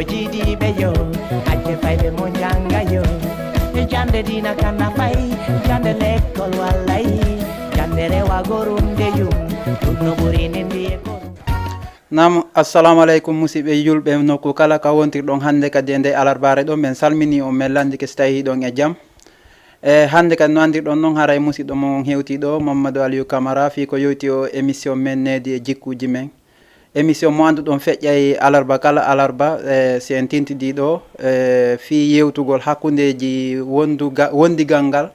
jiiɗiɓe yo acce fayɓe mo janga yo e jande dina kanna fay jande l'école wallay jande rewa gorumde yum ɗum no ɓurini mbiye gorum. Nam assalamu aleykum musidɓe julɓe nokku kala ka wontirɗon hannde kadi e nde alarbare ɗo min salmini on min landike so tawi ɗon e jaam hannde kadi no andirɗon noon haray musidɗo mon hewtiɗo Mamadou Aliou Camara fi ko yewti o émission men needi e jikkuji men émission mo anduɗon feƴƴay alarba kala alarba si en tintidiɗo fi yewtugol hakkudeji wondigal ngal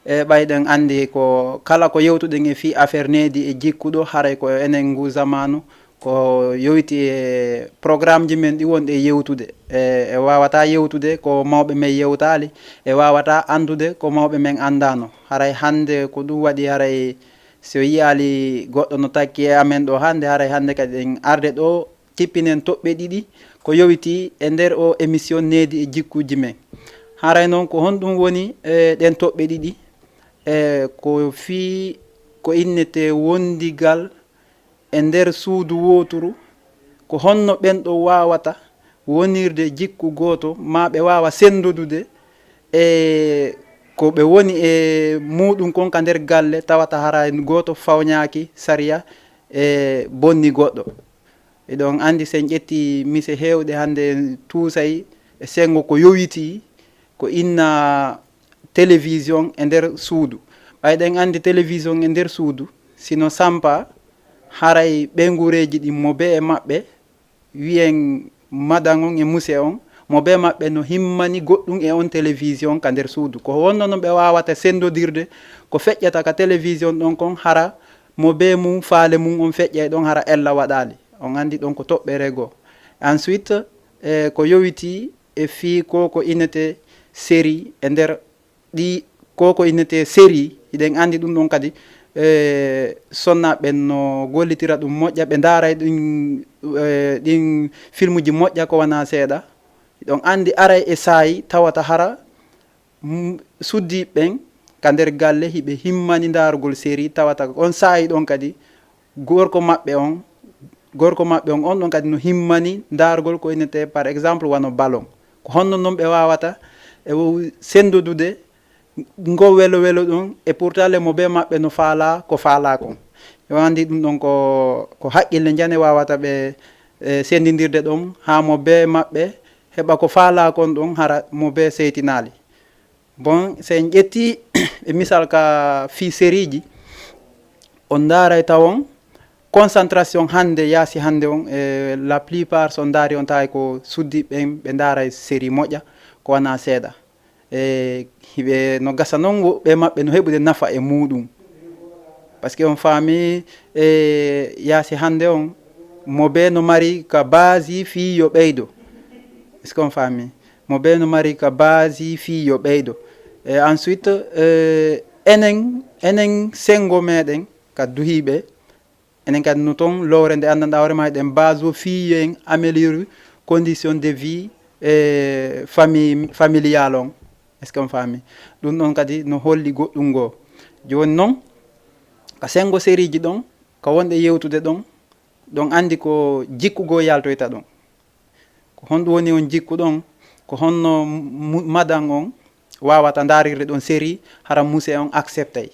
ɓayɗen andi ko kala ko yewtuɗen e fi affaire needi e jikkuɗo haray ko enen ngu zamanu ko yowiti e programme ji men ɗi wonɗe e yewtude e wawata yewtude ko mawɓe men yewtali e wawata andude ko mawɓe men andano haray hande ko ɗum waɗi haray so yiyali goɗɗo no takki e amen ɗo hande haray hande kadi en arde ɗo cippinen toɓɓe ɗiɗi ko yowiti e nder o émission needi e jikkuji men haray noon ko honɗum woni ɗen toɓɓe ɗiɗi ko fi ko innete wondigal e nder suudu woturu ko honno ɓenɗo wawata wonirde jikku goto ma ɓe wawa sendodude e ko ɓe woni e muɗum kon ka nder galle tawata hara goto fawñaki sariya e bonni goɗɗo eɗon andi sen ƴetti mise hewɗe hande tuusay e sengo ko yowiti ko inna télévision e nder suudu ɓayɗen andi télévision e nder suudu sino sampa haray ɓengureji ɗi mo be e maɓɓe wiyen madan on e muse on mo be maɓɓe no himmani goɗɗum e on télévision ka nder suudu ko wonno no ɓe wawata sendodirde ko feƴƴata ka télévision ɗon kon hara mo be mum faale mum on feƴƴay ɗon hara ella waɗali on andi ɗon ko toɓɓere goo ensuite ko yowiti e fi ko innete série e nder ɗi ko innete série iɗen andi ɗum ɗon kadi sonnaɓe no gollitira ɗum moƴƴa ɓe daaray ɗin film ji moƴƴa ko wana seeɗa ɗon andi aray e saayi tawata hara suddiɓen ka nder galle hiɓe himmani darugol série tawata on saayi ɗon kadi gorko maɓɓe on on ɗon kadi no himmani darugol ko innete par exemple wano ballon ko honno noon ɓe wawata e sendodude ngo welo ɗum e pourtant le mo be maɓɓe no faala ko faala kon yo andi ɗum ɗon ko haqqille jane wawata ɓe sendidirde ɗon ha mo be maɓɓe heɓa ko faala kon ɗon hara mo be seytinali bon sen ƴetti e misal ka fi série ji on daaray tawon concentration hande yaasi hande on la plupart son daari on tawi ko suddiɓen ɓe daaray série moƴƴa ko wana seeɗa hiɓe no gasa noon woɓɓe maɓɓe no heɓude nafa e muɗum par ce que on faami yaasi hande on mo be no mari ka base fi yo ɓeydo est ce que on faami mo be no mari ka base fi yo ɓeydo e ensuite enen sengo meɗen ka duhiɓe enen kadi no toon lowre nde andanɗa hoorema eɗen base o fi en améliore condition de vie e familial on est ce que on faami ɗum ɗon kadi no holli goɗɗum goo joni noon ka sengo série ji ɗon ko wonɗe yewtude ɗon andi ko jikku goo yaltoyta ɗon ko honɗum woni on jikku ɗon ko honno madan on wawata darirde ɗon série hara muse on acceptay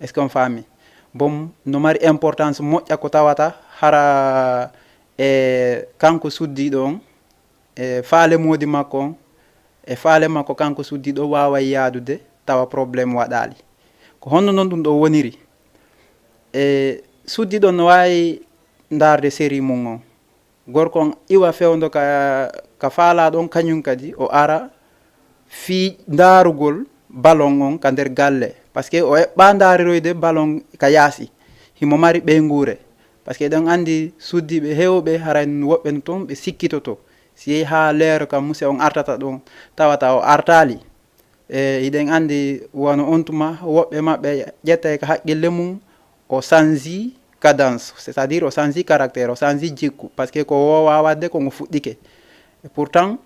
est ce que on faami bon no mari importance moƴƴa ko tawata hara e kanko suddiɗo on e faale modi makko on e faale makko kanko suddiɗo waway yaadude tawa probléme waɗali ko honno noon ɗum ɗo woniri e suddiɗo no wawi darde série mum on gorko on iwa fewdo ka faalaɗon kañum kadi o ara fi darugol ballon on ka nder galle par ce que o eɓɓa dariroyde ballon ka yaasi himo mari ɓeygure par ce que ɗon andi suddiɓe hewɓe haray woɓɓe no toon ɓe sikkitoto si yehi ha leero kam muse on artata ɗon tawata o artali e iɗen andi wono on tuma woɓɓe maɓɓe ƴettay ko haqqille mum o changi cadence c'est à dire o changi caractére o changi jikku par ce que ko wowa wadde kongo fuɗɗike et pourtant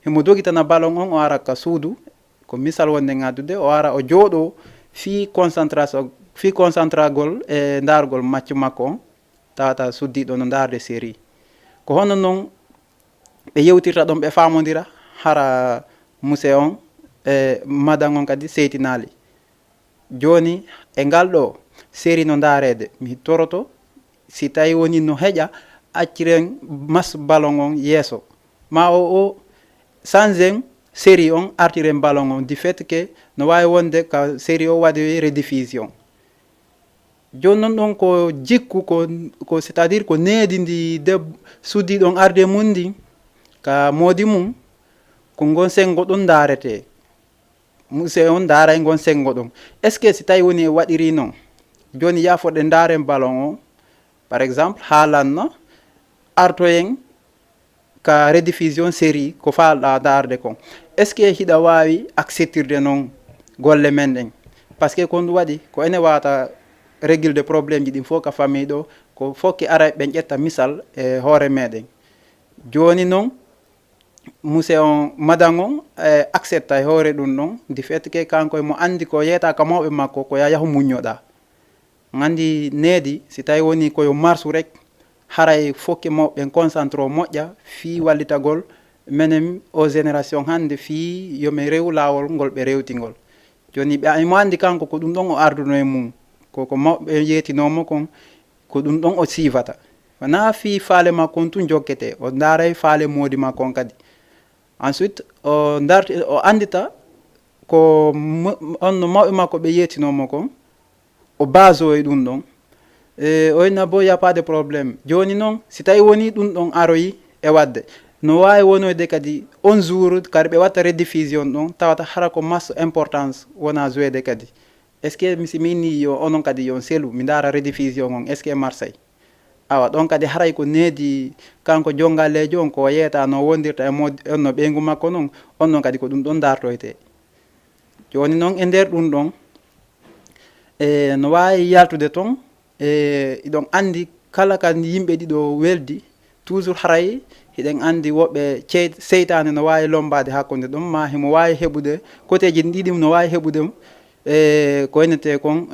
himo dogitana ballon on o ara ka suudu ko misal wonde gaddude o ara o jooɗo fi concentragol e darugol maccu makko on tawata suddiɗo no darde série ko hono noon ɓe yewtirta ɗon ɓe famodira hara muse on e madan on kadi seytinali. Joni e ngal ɗo série no darede mi toroto si tawi woni no heƴa acciren mas ballon on yeeso ma o sangen série on artiren ballon on du fait que no wawi wonde ka série o waɗi rediffusion. Joni noon ɗon ko jikku ko c'est à dire ko needi ndi debbo suddiɗon arde mum ndi ka moodi mum ko gon sengo ɗon darete muse on daara e gon sengo ɗon. Est ce que si tawi woni waɗiri noon joni yafoɗe daren ballon o par exemple haalanno artoyen ka rediffusion série ko falɗa darde kon, est ce que hiɗa wawi acceptirde noon golle men ɗen par ce que kon waɗi ko ene wata régulde probléme ji ɗin fof ka famille ɗo ko fokki ara ɓen ƴetta misal e hoore meɗen. Joni noon muse on madan on accepta e hoore ɗum ɗon du fait que kanko mo andi ko yeyata ka mawɓe makko ko yahu muñoɗa. Gandi needi si tawi woni koyo marsu rek haray fokki mawɓe concentré o moƴƴa fi wallitagol menen o génération hande fi yomi rew lawol ngol ɓe rewtigol. Joni ɓe mo andi kanko ko ɗum ɗon o arduno e mum koko mawɓe yetinomo kon ko ɗum ɗon o sivata wona fi faale makko on tun jokkete o daaray faale moodi makko on kadi. Ensuite o darti o andita ko on no mawɓe makko ɓe yetinomo kon o base o e ɗum ɗon o inna bo y a pas de probléme. Joni noon si tawi woni ɗum ɗon aroyi e wadde no wawi wonoyde kadi on jour kadi ɓe watta rediffusion ɗon tawata hara ko masse importance wona jouede kadi. Est ce que mi simini yo onon kadi yon selu mi dara rediffusion on est ce que Marseille awa ɗon kadi haray ko needi kanko jongallejo on ko yeyata no wondirta e mod on no ɓeygu makko noon on noon kadi ko ɗum ɗon dartoyte. Joni noon e nder ɗum ɗon no wawi yaltude toon iɗon andi kala kadi yimɓe ɗiɗo weldi toujours haray hiɗen andi woɓɓe seytane no wawi lombade hakkude ɗum ma himo wawi heɓude côté ji ɗiɗi no wawi heɓude ko enete kon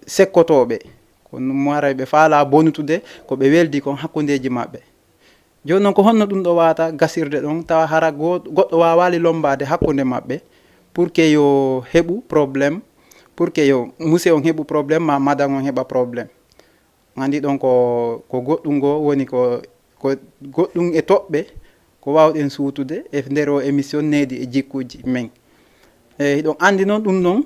sekkotoɓe ko mo ara ɓe faala bonutude ko ɓe weldi kon hakkudeji maɓɓe. Joni noon ko honno ɗum ɗo wata gasirde ɗon tawa hara goɗɗo wawali lombade hakkude maɓɓe pour que yo heɓu probléme pour que yo muse on heɓu probléme ma madan on heɓa probléme. Gandi ɗon ko goɗɗum go woni ko goɗɗum e toɓɓe ko wawɗen suutude e nder o émission needi e jikkuji men. Hiɗon andi noon ɗum ɗon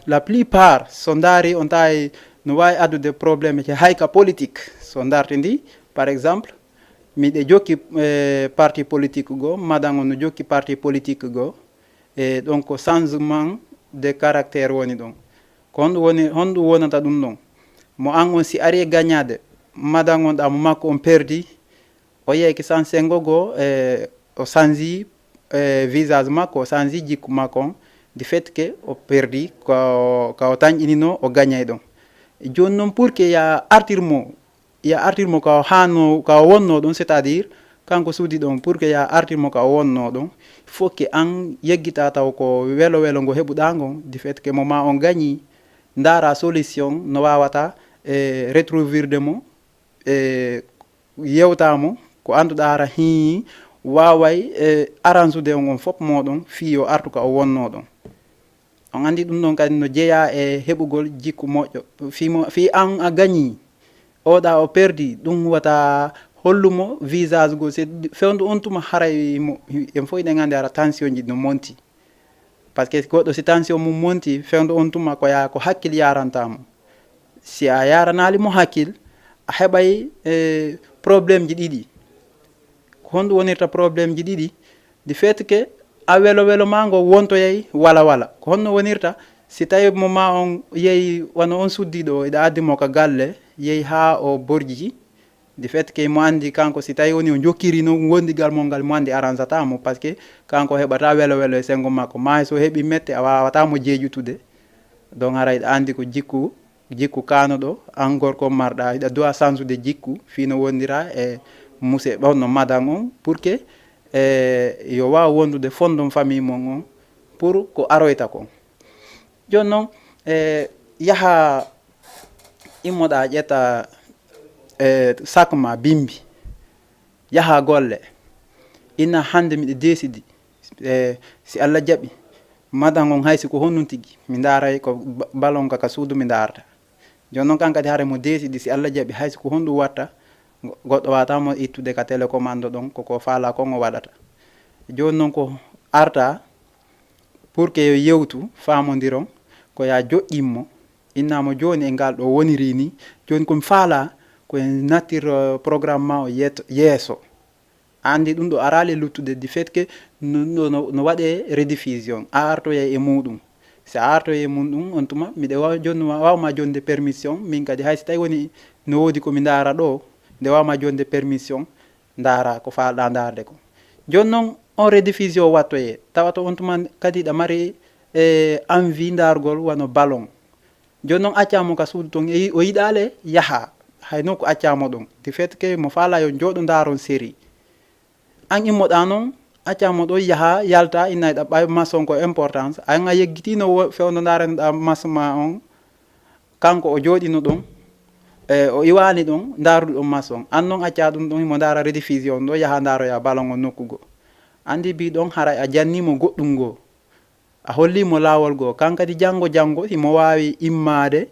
la plupart so daari on tawi no wawi addude probléme ke hayka politique so darti ndi par exemple miɗe jokki parti politique go madan on no jokki parti politique go e donc changement de caractère woni ɗon ko honɗum wonata ɗum ɗon mo an on si ari e gagnade madan on ɗamo makko on perdi o yeyki san sengo go o changi visage makko o changi jikku makko on du fait que o perdi ka o tañƴinino o gagnay ɗon. Joni noon pour que ya artirmo ka hanno ka wonno ɗon c'est à dire kanko suudi ɗon pour que ya artirmo ka wonno ɗon faut que an yeggita taw ko welo welo ngo heɓuɗa ngon du fait que moment on gagni dara solution no wawata rétrovirde mo yewtamo ko anduɗa ara hi waway arrange on fop moɗon fi yo artu ka o wonno ɗon. On andi ɗum ɗon kadi no jeeya e heɓugol jikku moƴƴo fi an a gagni oɗa o perdi ɗum wata hollumo visage go c'est fewndu on tuma haray en fof eɗen andi ara tension ji no monti par ce que goɗɗo si tension mum monti fewndu on tuma ko hakkille yarantamo si a yaranalimo hakkille a heɓay probléme ji ɗiɗi ko honɗum wonirta probléme ji ɗiɗi du fait que a welo ma ngo wontoyay wala ko honno wonirta si tawi moment on yeehi wano on suddiɗo eɗa addimo ka galle yeehi ha o borji du fait que mo andi kanko si tawi woni o jokkiri no wondigal mo ngal mo andi arrangeata mo par ce que kanko heɓata welo e sengo makko ma so heeɓi mette a wawata mo jeeƴutude donc hara eɗa andi ko jikku kanoɗo an gorko marɗa eɗa dowa change jikku fino wondira e muse ɓonno madan on pour que yo wawa wondude fondum famille mon on pour ko aroyta kon. Joni noon yaha immoɗa ƴetta sac ma bimbi yaha golle inna hande miɗe desidi si Allah jaɓi madan on haysi ko honnun tigi mi ndaray ko balon ka suudu mi ndarta joni noon kan kadi hare mo desidi si Allah jaɓi haysi ko honɗum watta goɗɗo watamo ittude ka télécommande ɗon koko faala kon o waɗata joni noon ko arta pour que yo yewtu famodiron ko ya joƴƴinmo innamo joni e ngal ɗo woniri ni joni komi faala koye nattir programme ma o yeeso andi ɗum ɗo arali luttude du fait que no waɗe rediffusion a artoya e muɗum si a artoya e muɗum on tuma miɗe joni wawma jonde permission min kadi hay so tawi woni no wodi komi daara ɗo nde wawma jonde permission daara ko falɗa darde ko joni noon on rediffusion wattoye tawata on tuma kadi ɗa mari envie dargol wano ballon joni noon accamo ka suudu ton o yiɗale yaaha hay noon ko accamo ɗon du fait que mo faala yo jooɗo daron série an immoɗa noon accamo ɗo yaaha yalta innayiɗa ɓay maçon ko importance an a yeggitino fewno darenoɗa masma on kanko o jooɗino ɗon o iwani ɗon daruɗo ɗon maçon an noon acca ɗum ɗon mo dara rediffusion ɗo yaaha daroya ballon o nokkugo andi bi ɗon haray a jannimo goɗɗum go a hollimo lawol goo kan kadi janggo himo wawi immade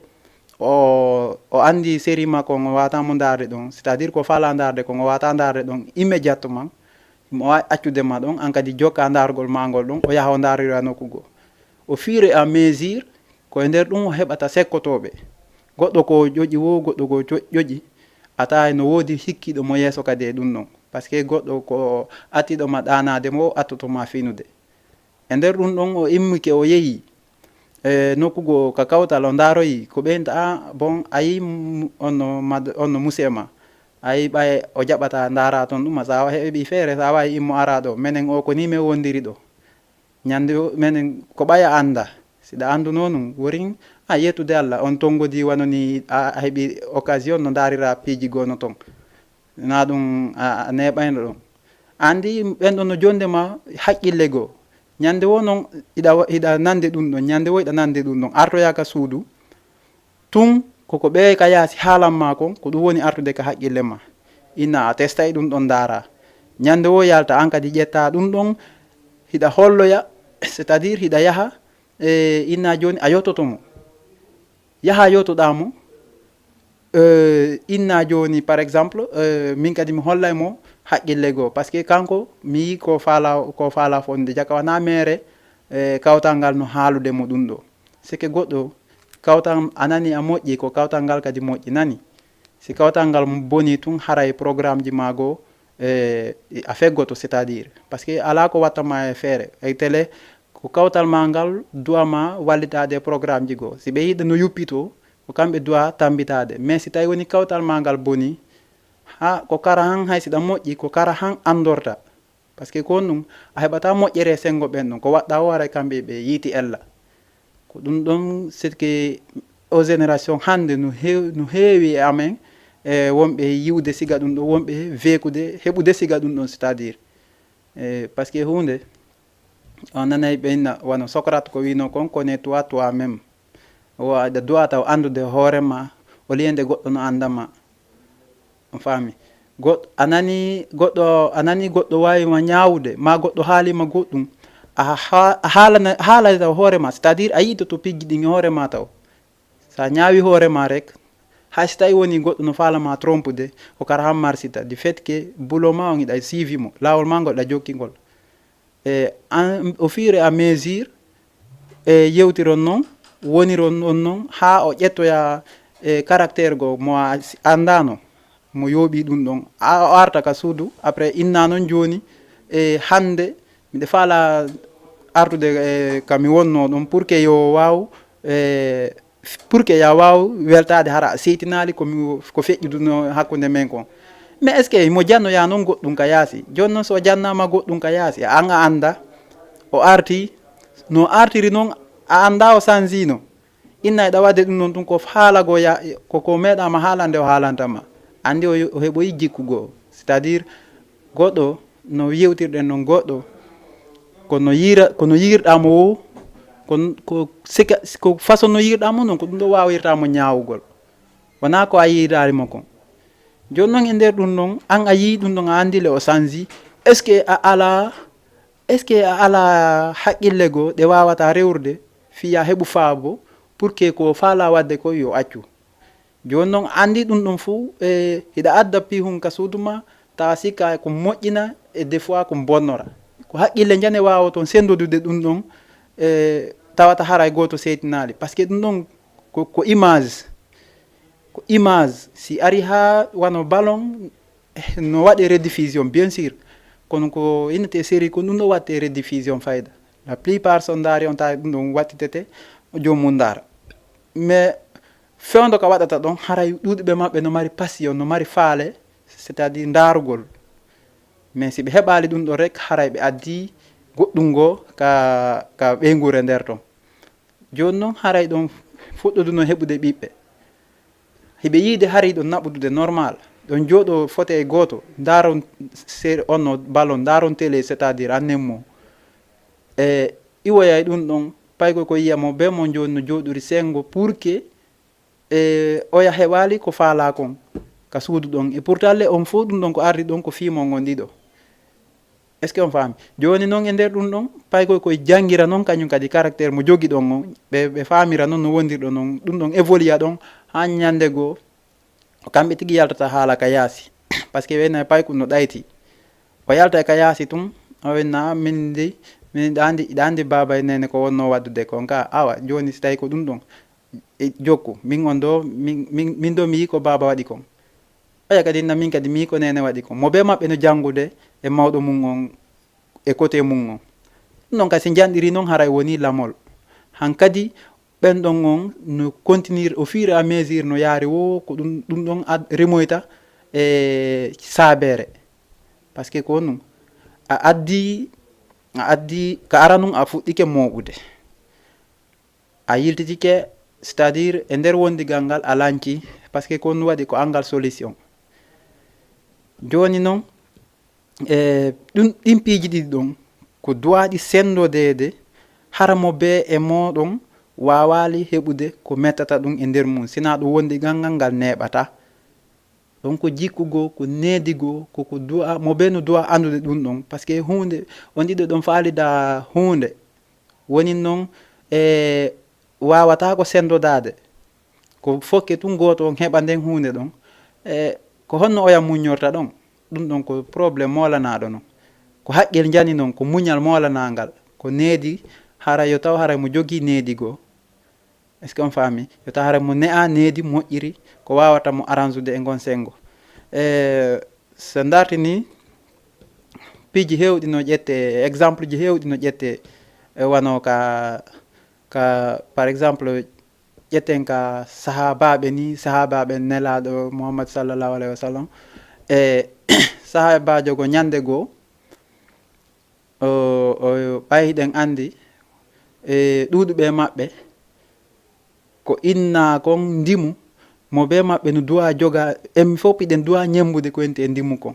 o andi série makko o watamo darde ɗon c'est à dire ko fala darde ko o wata darde ɗon immédiatement mo wawi accudema ɗon an kadi jokka dargol magol ɗon o yaha o darira nokkugo au fur et à mesure koye nder ɗum o heɓata sekkotoɓe goɗɗo ko ƴoƴi wo goɗɗo ko ƴoƴi ata no wodi hikkiɗo mo yeeso kadi e ɗum ɗon par ce que goɗɗo ko attiɗoma ɗanade mo attotoma finude e nder ɗum ɗon o immike o yeehi nokkugo ka kawtal o daroyi ko ɓeynta a bon ayi onno monsieur ma ayi ɓay o jaɓata dara toon ɗum sa heeɓi feere sa wawi immo ara ɗo minen o ko ni min wondiri ɗo ñande minen ko ɓaya anda siɗa anduno ɗum worin a yettude Allah on tongodi wanoni a heeɓi occasion no darira piiji gono toon na ɗum a neɓayno ɗon andi ɓenɗon no jondema haqqille goo ñande wo noon hiɗa nande ɗum ɗon ñande wo hiɗa nande ɗum ɗon artoya ka suudu tun koko ɓe ka yaasi haalanma kon ko ɗum woni artude ka haqqille ma inna a testay ɗum ɗon dara ñande wo yalta an kadi ƴetta ɗum ɗon hiɗa holloya c'est à dire hiɗa yaha inna joni a yottotomo yaha yotoɗamo inna joni par exemple min kadi mi hollay mo haqqille goo par ce que kanko mi yi ko faala fonde jaka wana mere kawtal ngal no haalude mo ɗum ɗo c'est que goɗɗo kawtal anani a moƴƴi ko kawtal ngal kadi moƴƴi nani si kawtal ngal boni tun haray programme ji mago a feggoto c'est à dire par ce que ala ko wattama e feere e télé ko kawtal ma ngal duwama wallitade programme ji goo si ɓe yiɗa no yuppito ko kamɓe duwa tambitade mais si tawi woni kawtal ma ngal boni ha ko kara han hay siɗa moƴƴi ko kara han andorta par ce que kon ɗum a heɓata moƴƴere sengo ɓen ɗon ko waɗɗa o haray kamɓe ɓe yiiti ella ko ɗum ɗon c'est que o génération hande no heewi e amen e wonɓe yiwde siga ɗum ɗo wonɓe vekude heɓude siga ɗum ɗon c'est à dire par ce que hunde on nanay ɓenna wano Socrate ko wino kon connais toi toi même o aɗa duwa taw andude hoorema o liyende goɗɗo no andama on faami goɗɗo anani goɗɗo wawima ñawde ma goɗɗo haalima goɗɗum a haalade taw hoorema c'est à dire a yiito to piggi ɗin e hoorema taw sa ñaawi hoorema rek hay so tawi woni goɗɗo no faalama trompude ko kara han marsita du fait que boulot ma on iɗa suivi mo lawol ma ngol ɗa jokkingol e au fur et à mesure e yewtiron noon woniron on noon ha o ƴettoya caractére go mo andano mo yooɓi ɗum ɗon o arta ka suudu après inna noon joni hande miɗe faala artude kami wonno ɗon pour que yo waw pour que ya waw weltade hara seytinali ko feƴƴuduno hakkude men kon mais est ce que mo jannoya noon goɗɗum ka yaasi joni noon so jannama goɗɗum ka yaasi an a anda o arti no artiri noon a anda o sansino inna eɗa wadde ɗum noon ɗum ko haalago koko meeɗama haalande o haalantama andi o heɓoyi jikkugo c'est à dire goɗɗo no yewtirɗen noon goɗɗo kono yirɗamo wo ko façon no yirɗamo noon ko ɗum ɗo wawirtamo ñawugol wona ko a yiidarimo kon joni noon e nder ɗum ɗon an a yii ɗum ɗon a andile o changi est ce que a ala haqqille goo ɗe wawata rewrude fiya heɓu faabo pour que ko faala wadde ko yo accu. Joni noon andi ɗum ɗum fuu hiɗa adda pihum ka suudu ma tawa sikka ko moƴƴina e des fois ko bonnora ko haqqille jane wawa toon sendodude ɗum ɗon tawata haray goto seytinali par ce que ɗum ɗon ko image si ari ha wano ballon no waɗe rediffusion bien sûr kono ko innete série ko ɗum ɗo watte rediffusion fayda la plupart so daari on tawi ɗum ɗon wattitete jomum daara mais fewdo ko waɗata ɗon haray ɗuɗɓe maɓɓe no mari passion no mari faale c' est à dire darugol mais si ɓe heɓali ɗum ɗo rek haray ɓe addi goɗɗum go ka ɓeygure nder ton joni noon haray ɗon fuɗɗoduno heɓude ɓiɓɓe hiɓe yiide hari ɗon naɓudude normal ɗon jooɗo fote e goto daron série onno ballon daron télé c' est à dire annen mo e iwoyay ɗum ɗon payko ko yiyamo be mo joni no jooɗori sengo pour que oya heɓali ko faala kon ka suudu ɗon et pourtant le on fof ɗum ɗon ko ardi ɗon ko fimo gon ɗiɗo est ce que on faami joni noon e nder ɗum ɗon paykoy koye janggira noon kañum kadi caractére mo jogui ɗon on ɓe famira noon no wondirɗo noon ɗum ɗon évolua ɗon ha ñande goo kamɓe tigui yaltata haala ka yaasi par ce que wayno payko no ɗayti o yalta ka yaasi tum o wenna min de min iɗa andi baba nene ko wonno waddude kon ka awa joni so tawi ko ɗum ɗon e jokku min on ɗo min ɗo mi yi ko baba waɗi kon oya kadi na min kadi mi yi ko nene waɗi kon mo be maɓɓe no janggude e mawɗo mum on e côté mum on ɗum ɗon kasi janɗiri noon haray woni lamol han kadi ɓenɗon on no continuer au fur et à mesure no yaari wo ko ɗum ɗon remoyta e saabere par ce que ko ɗum a addi ka ara num a fuɗɗike moɓude a yiltitike c' est à dire e nder wondigal ngal a lanci par ce que ko ɗum waɗi ko angal solution joni noon ɗin piiji ɗiɗi ɗon ko duwaɗi sendodede hara mo be e moɗon wawali heɓude ko mettata ɗum e nder mum sina ɗum wondigal ngal ngal neɓata ɗon ko jikkugo ko needigo koko duwa mo be no duwa andude ɗum ɗon par ce que hunde on ɗiɗo ɗon faalida hunde woni noon wawata ko sendodade ko fokke tun goto on heɓa nden hunde ɗon ko honno oya muñorta ɗon ɗum ɗon ko probléme molanaɗo noon ko haqqel jani noon ko muñal molanagal ko needi hara yo taw haray mo jogui needigo est ce que on faami yo taw haray mo ne'a needi moƴƴiri ko wawata mo arrange e gon sengo so dartini piiji hewɗi no ƴette exemple ji hewɗi no ƴette wano ka par exemple ƴetten ka sahabaɓe ni sahabaɓe nelaɗo Muhammad sallallahu alayhi wa sallam e sahabajo go ñande goo o ɓayhiɗen andi e ɗuɗuɓe maɓɓe ko inna kon ndimu mo be maɓɓe no duwa joga en fof iɗen duwa ñembude ko enti e ndimu kon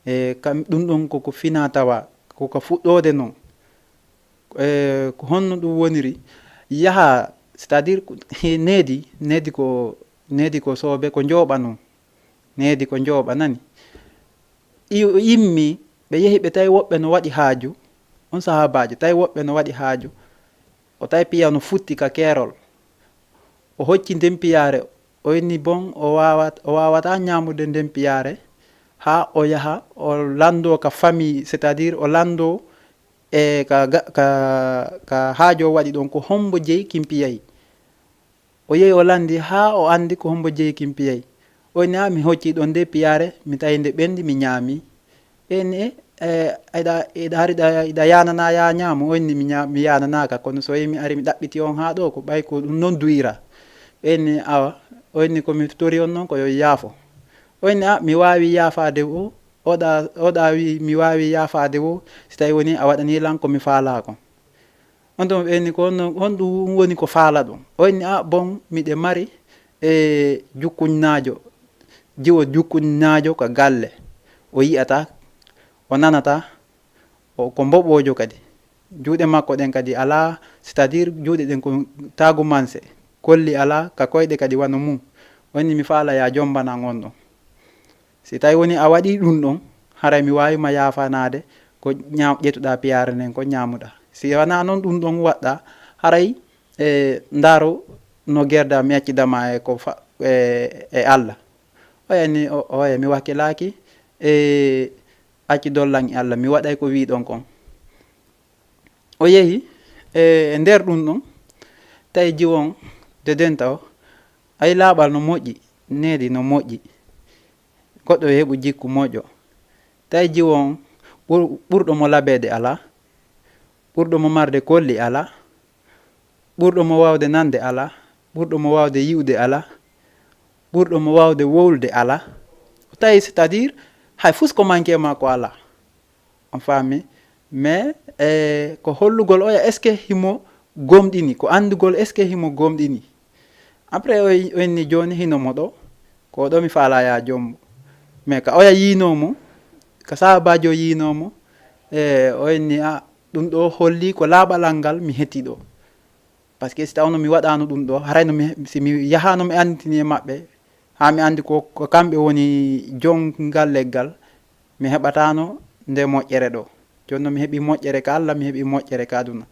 e kam ɗum ɗon koko fina tawa koko fuɗɗode noon ko honno ɗum woniri yaha c' est à dire needi ko soobe ko jooɓa noon needi ko jooɓa nani yimmi ɓe yehi ɓe tawi woɓɓe no waɗi haaju on sahabajo tawi woɓɓe no waɗi haaju o tawi piya no futti ka keerol o hocci ndempiyare o inni bon o wawata ñamude ndempiyare ha o yaha o lando ka famille c' est à dire o lando e ka haajo waɗi ɗon ko hombo jeeyi kimpiyayi o yehi o landi ha o andi ko hombo jeeyi kimpiyayi o inni mi hocci ɗon nde piyare mi tawi nde ɓendi mi ñaami eni iɗa yanana ya ñaamu o inni mi yananaka kono so yi mi ari mi ɗaɓɓiti on ha ɗo ko ɓay ko ɗum noon duyira ɓenni awa o inni komi tori on noon ko yo yaafo o inni mi wawi yaafade o oɗa wi mi wawi yaafade o si tawi woni a waɗani lan komi faala kon on ɗum ɓenni ko honɗum woni ko faala ɗum o inni bon miɗe mari e jukkuñnajo jiwo jukkuñnajo ko galle o yiyata o nanata ko mboɓojo kadi juuɗe makko ɗen kadi ala c' est à dire juuɗe ɗen ko tagu manse kolli ala ka koyɗe kadi wano mum wonni mi faala ya jombana on ɗon si tawi woni a waɗi ɗum ɗon haray mi wawima yafanade ko ƴettuɗa piyare nden ko ñamuɗa. si wana noon ɗum ɗon waɗɗa haray ndaro no guerda mi accidama ko Allah oyani oya mi wakkilaki acci dollan e Allah mi waɗay ko wiɗon kon. O yeehi nder ɗum ɗon tawi jiwon de denta o ay laaɓal no moƴƴi needi no moƴƴi goɗɗo heɓu jikku moƴƴo tawi jiwon ɓurɗo mo labede ala, ɓurɗo mo marde kolli ala, ɓurɗo mo wawde nande ala, ɓurɗo mo wawde yiwde ala, ɓurɗo mo wawde wowlde ala, tawi c'est à dire hay fus ko manque ma ko ala on faami. mais ko hollugol oya est ce que himo gomɗini ko andugol est ce que himo gomɗini. après o inni joni hinomo ɗo ko ɗo mi faala ya jommu mais ka oya yinomo ka sahabajo yinomo o inni a ɗum ɗo holli ko laaɓalal ngal mi hetti ɗo par ce que si tawno mi waɗano ɗum ɗo harayno simi yahano mi anditini e maɓɓe ha mi andi ko kamɓe woni jongal leggal mi heɓatano nde moƴƴere ɗo. joni noon mi heeɓi moƴƴere ka Allah mi heeɓi moƴƴere ka aduna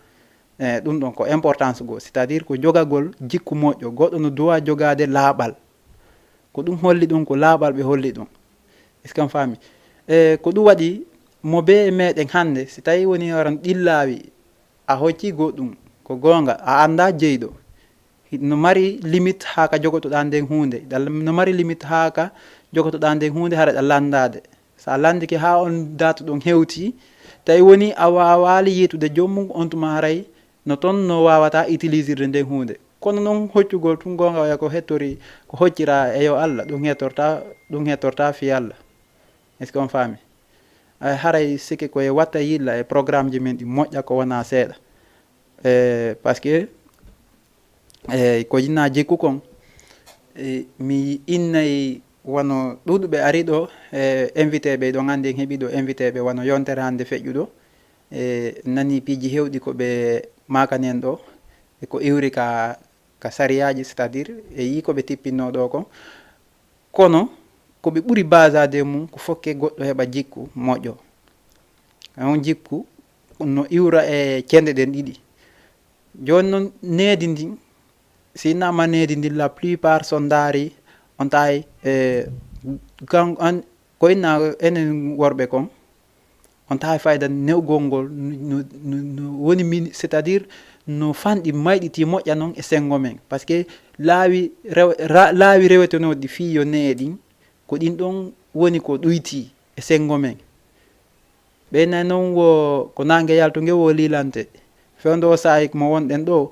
ɗum ɗon ko importance goo c'est à dire ko jogagol jikku moƴƴo goɗɗo no duwa jogade laaɓal ko ɗum holli ɗum ko laaɓal ɓe holli ɗum est ce que on faami. ko ɗum waɗi mo be e meɗen hande si tawi woni waran ɗillawi a hocci goɗɗum ko gonga a anda jeyɗo no mari limite ha ka jogotoɗa nden hunde no mari limite ha ka jogotoɗa nden hunde haɗa landade sa landike ha on datu ɗon hewti tawi woni a wawali yitude jommum on tuma haray no toon no wawata utilisirde nden hunde kono noon hoccugol tun gonga waya ko hettori ko hoccira e yo Allah ɗum hettorta fi Allah est ce que on faami. haray sikki koye watta yilla e programme ji men ɗi moƴƴa ko wona seeɗa par ce que ko yinna jikku kon mi innay wono ɗuɗuɓe ari ɗo invité ɓe ɗon hande en heeɓi ɗo invité ɓe wono yontere hande feƴƴu ɗo nani piiji hewɗi koɓe makanen ɗo e ko iwri ka sariyaji c'est à dire e yi koɓe tippinno ɗo kon kono koɓe ɓuuri basade mum ko fokke goɗɗo heɓa jikku moƴƴo on jikku no iwra e cende ɗen ɗiɗi. joni noon needi ndin si innama needi ndin la plupart son daari on tawi ko inna enen worɓe kon on tawi fayda newgol ngol no woni c'est à dire no fanɗi mayɗiti moƴƴa noon e sengo men par ce que laawi rewetenoɗi fiyo nee ɗin ko ɗin ɗon woni ko ɗuyti e sengo men ɓeyna noon ko nangue yalto nge wo lilante fewndo saahi mo wonɗen ɗo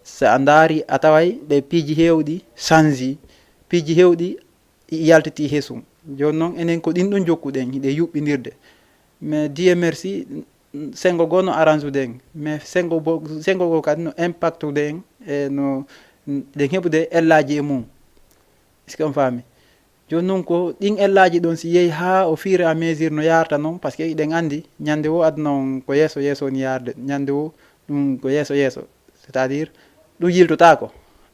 so a daari a taway ɗe piiji hewɗi change piiji hewɗi yaltiti hesum joni noon enen ko ɗin ɗon jokkuɗen hiɗe yuɓɓinirde mais Dieu merci sengo goo no arrange uɗen mais sengo go kadi no impact uɗen e no ɗen heɓude ellaji e mum est ce que on faami. joni noon ko ɗin ellaji ɗon si yeehi ha au fur et à mesure no yarta noon par ce que eɗen andi ñande wo aduna on ko yesso yesso ni yarde ñande wo ɗum ko yesso yesso c'est à dire ɗum yiltotako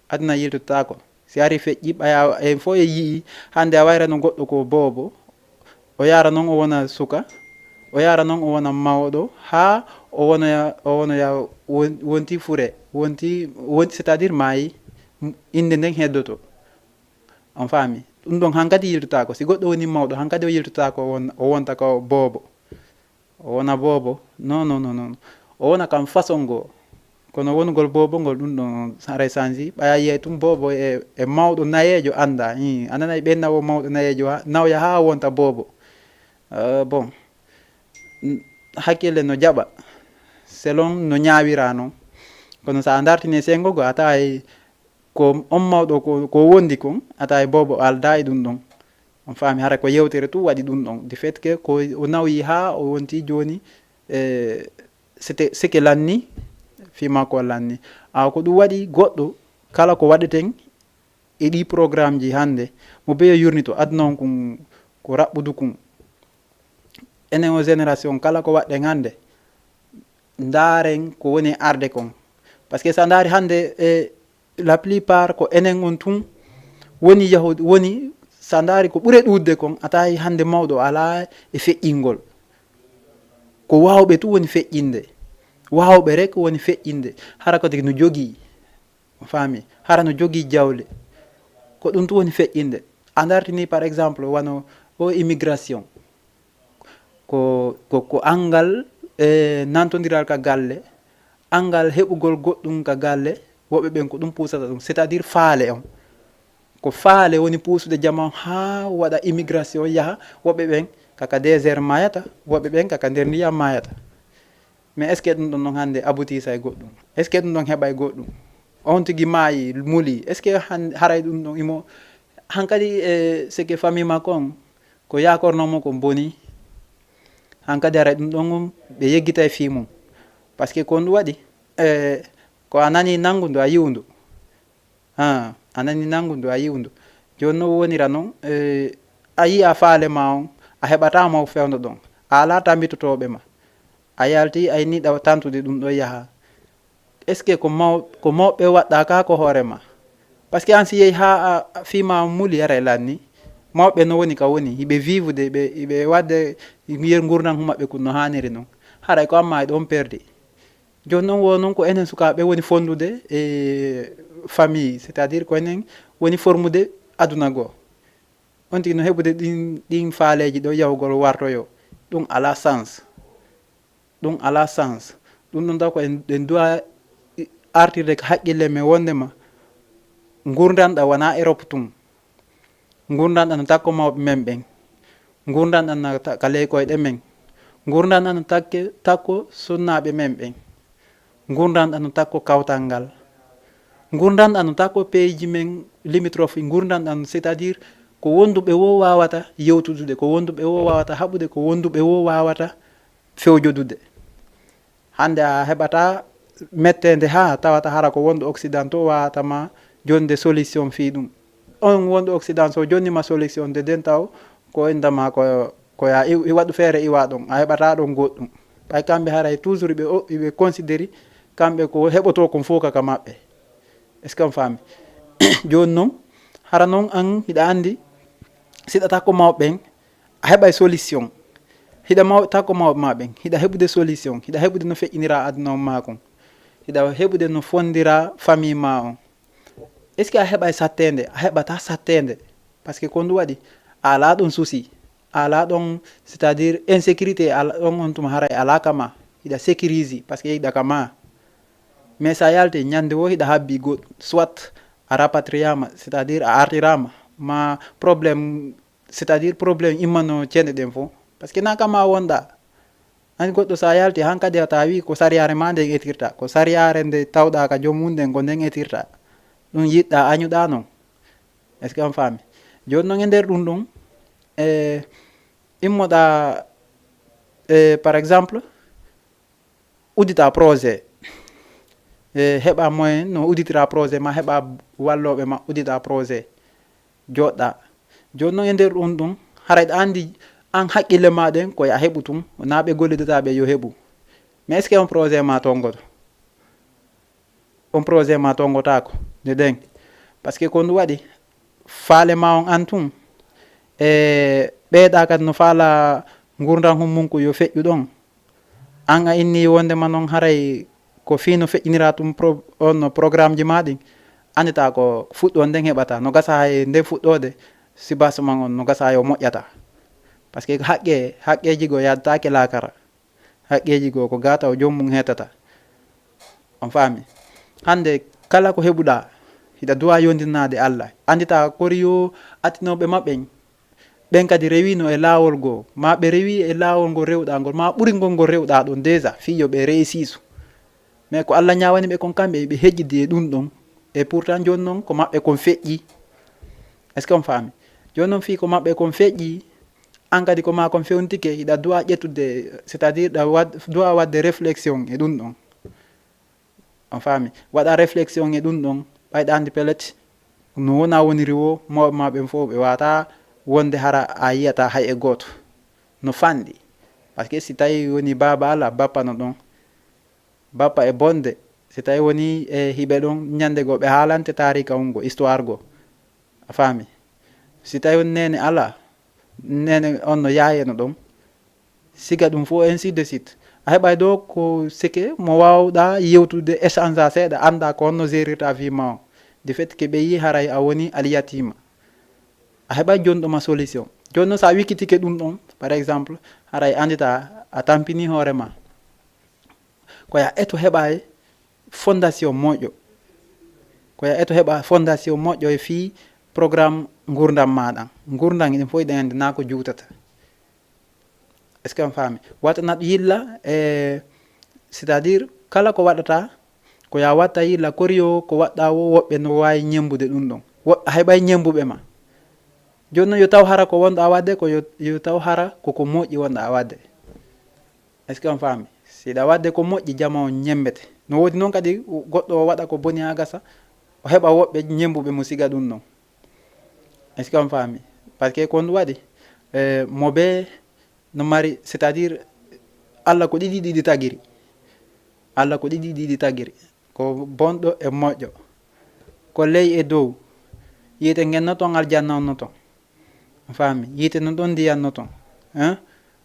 aduna yiltotako si ari feƴƴi ɓaya en fo e yii hande a wayrano goɗɗo ko boobo o yara noon o wona suka o yara noon o wona mawɗo ha o wonoya wonti fure wonti c'est à dire maayi inde nden heddoto on faami. ɗum ɗon hankadi yiltotako si goɗɗo woni mawɗo hankadi o yiltotako o wonta ko boobo o wona boobo non o wona kam façon goo kono wongol boobo ngol ɗum ɗon haray sanji ɓaya yiyay tum boobo e mawɗo nayejo anda ananayi ɓen nawo mawɗo nayejo nawya ha wonta boobo bon hakkille no jaɓa selon no ñawira noon kono sa dartine sengo go a taway ko on mawɗo ko wondi kon a taway boobo alda e ɗum ɗon on faami hara ko yewtere tu waɗi ɗum ɗon du fait que ko o nawyi ha o wonti joni c'était sike lanni fima ko lanni ko ɗum waɗi goɗɗo kala ko waɗeten e ɗi programme ji hande mo beyo yurnito aduna on ko raɓɓudu kum enen o génération kala ko waɗɗen hande ndaren ko woni arde kon par ce que sa daari hande la plupart ko enen on tun woni yahude woni sa ndaari ko ɓure ɗuɗde kon a tawi hannde mawɗo ala e feƴƴingol, ko waawɓe tu woni feƴƴinde, waawɓe rek woni feƴƴinde, hara kadi no jogii faami, hara no jogii jawle, ko ɗum tu woni feƴƴinde. A dartini par exemple wano o immigration ko angal nantodiral ka galle, angal heɓugol goɗɗum ka galle, woɓɓe ɓen ko ɗum pusata ɗum, c' est à dire faale on, ko faale woni puusude jama ha waɗa immigration yaha, woɓɓe ɓen kaka désert mayata, woɓɓe ɓen kaka nder ndiyam mayata. mais est ce que ɗum ɗon noon hannde aboutisa e goɗɗum, est ce que ɗum ɗon heɓa e goɗɗum, on tigui maayi muuli, est ce que haray ɗum ɗon imo hankkadi ce que famille makko on ko yakornomo ko boni, hankkadi haray ɗum ɗon ɓe yeggita e fimum, par ce que ko ndu waɗi ko a nani nanngudu a yiwndu, a nani nanngudu a yiwndu, joni noon wonira noon a yiya faale ma on a heɓatamo fewdo ɗon, a ala tambitotoɓe ma, a yalti ay niɗa tantude ɗum ɗo yaha, est ce que ko mawɓe waɗɗa ka ko hoore ma, par ce que an si yeehi ha fima muuli ara lanni, mawɓe no woni ka woni, hiɓe vivde hiɓe wadde yer gurdam maɓɓe ko no hanniri noon, haray ko amma e ɗon perdi. joni noon wo noon ko enen sukaɓe woni fondude e famille, c' est à dire ko enen woni formude aduna goo, on tigui no heɓude ɗin faaleji ɗo yahugol wartoyo, ɗum ala sens, ɗum ala sens, ɗum ɗon taw ko en duwa artirde ko haqqille men wondema gurdanɗa wona Europe tun, gurdanɗa no takko mawɓe men ɓen, gurdanɗa no ka leykoyɗe men, gurdanɗa no takko sunnaɓe men ɓen, gurdanɗa no takko kawtal ngal, gurdanɗa no takko pays ji men limitrophe, gurdanɗa no c' est à dire ko wonduɓe wo wawata yewtudude, ko wonduɓe wo wawata haɓude, ko wonduɓe wo wawata fewjodude. hande a heɓata mettede ha tawata hara ko wonɗo occident to wawatama jonde solution fi ɗum, on wonɗo occident so jonnima solution de den taw ko endama koya waɗu feere iwa ɗon, a heɓata ɗon goɗɗum, ɓay kamɓe haray toujours ɓe considéri kamɓe ko heɓoto kon fof kaka maɓɓe, est ce que on faami. joni noon hara noon an hiɗa andi siɗa takko mawɓen a heɓay solution, hiɗa takko mawɓe ma ɓen hiɗa heɓude solution, hiɗa heɓude no feƴƴinira aduna on ma kon, hiɗa heɓude no fondira famille ma on, est ce que a heɓay sattede, a heɓata sattede, par ce que ko ndu waɗi a ala ɗon souci, a ala ɗon c' est à dire insécurité ɗon on tuma haray ala kama, hiɗa sécurise par ce que hiɗa kama, mais sa yalti ñande wo hiɗa habbi goɗɗum, soit a rapatriama, c' est à dire a artirama ma probléme, c' est à dire probléme immano ceeɗe ɗen fof, par ce que na kama wonɗa, ani goɗɗo sa yalti hankkadi ta wi ko sariyare ma nden etirta, ko sariyare nde tawɗa ka joomum nden ko nden etirta, ɗum yiɗɗa añuɗa noon, est ce que on faami. joni noon e nder ɗum ɗon immoɗa par exemple uddita projet, heɓa moyen no udditira projet ma, heɓa walloɓe ma uddita projet joɗɗa, joni noon e nder ɗum ɗum haray ɗa andi an haqqille ma ɗen koye a heɓu tum, na ɓe gollidataɓe yo heɓu, mais est ce que on projet ma tongoto, on projet ma tongotako nde ɗen, par ce que ko ndu waɗi faale ma on an tun ɓeyɗa kadi no faala gurdam hummunko yo feƴƴu ɗon, an a inni wondema noon haray ko fi no feƴƴinira tum on programme ji ma ɗin, andita ko fuɗɗo nden heɓata, no gasa hay nden fuɗɗode subasement on no gasa yo moƴƴata, par ce que haqqeji go yaddetake lakara, haqqeji go ko gataw jommum hetata, on faami. hande kala ko heɓuɗa hiɗa duwa yondinade Allah, andita koriyo attinoɓe maɓɓen ɓen kadi rewino e lawol goo, ma ɓe rewi e lawol ngol rewɗa ngol, ma ɓuri ngol rewɗa ɗon déjà fiyo ɓe réussisu, mais ko Allah ñawani ɓe kon kamɓe ɓe heƴƴidi e ɗum ɗon, et pourtant joni noon ko maɓɓe kon feƴƴi, est ce que on faami. joni noon fi ko maɓɓe kon feƴƴi, an kadi ko ma kon fewnitike, hiɗa duwa ƴettude, c' est à dire duwa wadde réflexion e ɗum ɗon, on faami, waɗa réflexion e ɗum ɗon, ɓayɗa andi pelet no wona woniri wo mawɓe ma ɓen fof ɓe wata wonde hara a yiyata hay e goto no fanɗi, par ce que si tawi woni baba ala bappa no ɗon, bappa e bonde, si tawi woni e hiɓe ɗon ñande goo ɓe haalante tarika on go histoire go, a faami, si tawi nene ala nene on no yayeno ɗon siga ɗum fof ainsi de suite a heɓay ɗo ko sike mo wawɗa yewtude échange a seeɗa anda ko honno gérirta vima o du fait que ɓe yi haray a woni aliyatima a heɓay joni ɗoma solution joni noon sa wikkitike ɗum ɗon par exemple haray andita a tampini hoorema koya eto heɓa fondation moƴƴo koya eto heɓa fondation moƴƴo e fi programme gurdam maɗa gurdam ɗin fof ɗen andi na ko juutata est ce que on faami wata naɗ yilla e c'est à dire kala ko waɗata ko ya watta yilla koriyo ko waɗɗa o woɓɓe no wawi ñembude ɗum ɗon a heɓay ñembuɓe ma joni noon yo taw hara ko wonɗo a wadde ko yo taw hara koko moƴƴi wonɗa a wadde est ce que on faami siɗa wadde ko moƴƴi jama o ñembete no wodi noon kadi goɗɗo o waɗa ko boni ha gasa o heɓa woɓɓe ñembuɓe mo siga ɗum ɗon est ce que on faami par ce que ko ɗum waɗi mo ɓe no mari c'est à dire Allah ko ɗiɗi tagiri Allah ko ɗiɗi tagiri ko bonɗo e moƴƴo ko ley e dow yiite genno toon aljanna onno toon faami yiite no ɗon ndiyanno toon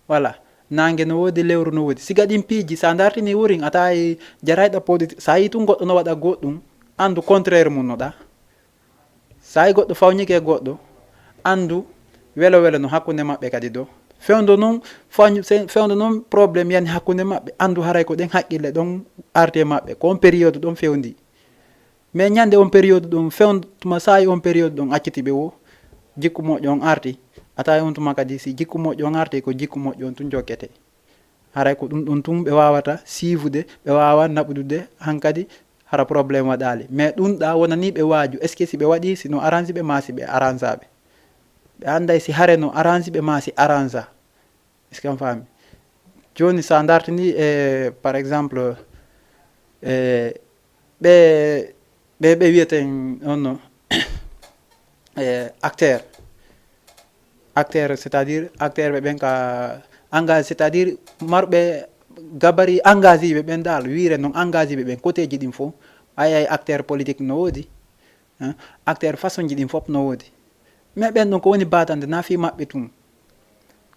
voilà nangue no wodi lewru no wodi siga ɗin piiji sa dartini wurin ata e jarayɗa politique sa yi tun goɗɗo no waɗa goɗɗum andu contraire mum no ɗa sa yi goɗɗo fawnike goɗɗo andu welo welo no hakkude maɓɓe kadi do fewdo noon fewdo noon probléme yani hakkude maɓɓe andu haray ko ɗen haqqille ɗon arte maɓɓe ko on période ɗon fewndi mais ñande on période ɗum fewdtuma sa yi on période ɗon accitiɓe wo jikku moƴƴo on arti a tawi on tuma kadi si jikku moƴƴo on arti ko jikku moƴƴo on tun jokkete haray ko ɗum ɗon tun ɓe wawata siifude ɓe wawa naɓudude hankadi hara probléme waɗali mais ɗum ɗa wonani ɓe waaju est ce que si ɓe waɗi sino arrange ɓe ma si ɓe arrange ɓe ɓe anday si hare no arrange ɓe ma si arrange est ce que on faami joni sa dartini par exemple ɓe wiyeten on no acteur c'est à dire acteur ɓe ɓen ka engagé c'est à dire marɓe gabari engagé ɓe ɓen dal wiire noon engagé ɓe ɓen côté ji ɗin fof ayay acteur politique no woodi acteur façon ji ɗin fof no woodi mais ɓen ɗon ko woni batande na fi maɓɓe tum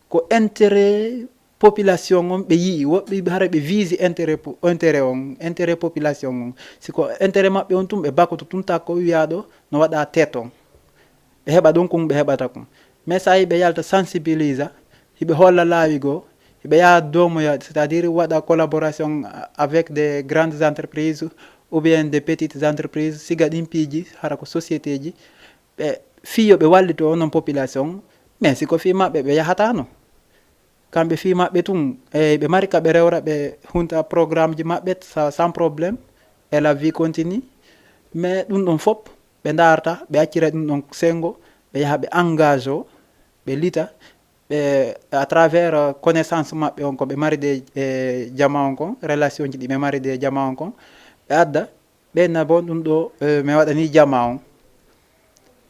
ko intérêt population on ɓe yii woɓɓe hara ɓe vise intérêt population on siko intérêt maɓɓe on tum ɓe bakkoto tum takko wiyaɗo no waɗa tête on ɓe heɓa ɗum kum ɓe heɓata kum mais sa yi ɓe yalta sensibilisa hiɓe holla laawi goo hiɓe yaha domoya c'est à dire waɗa collaboration avec des grandes entreprises ou bien des petites entreprises siga ɗin piiji hara ko société ji ɓe fiyo ɓe wallito onon population mais siko fi maɓɓe ɓe yahatano kamɓe fi maɓɓe tum ɓe mari ka ɓe rewra ɓe hunta programme ji maɓɓe sans probléme et la vie continue mais ɗum ɗon fop ɓe darta ɓe accira ɗum ɗon sengo ɓe yaha ɓe engage o ɓe lita ɓe à travers connaissance maɓɓe on ko ɓe mari de jama on kon relation ji ɗi ɓe mari de jama on kon ɓe adda ɓenna bon ɗum ɗo mi waɗani jama on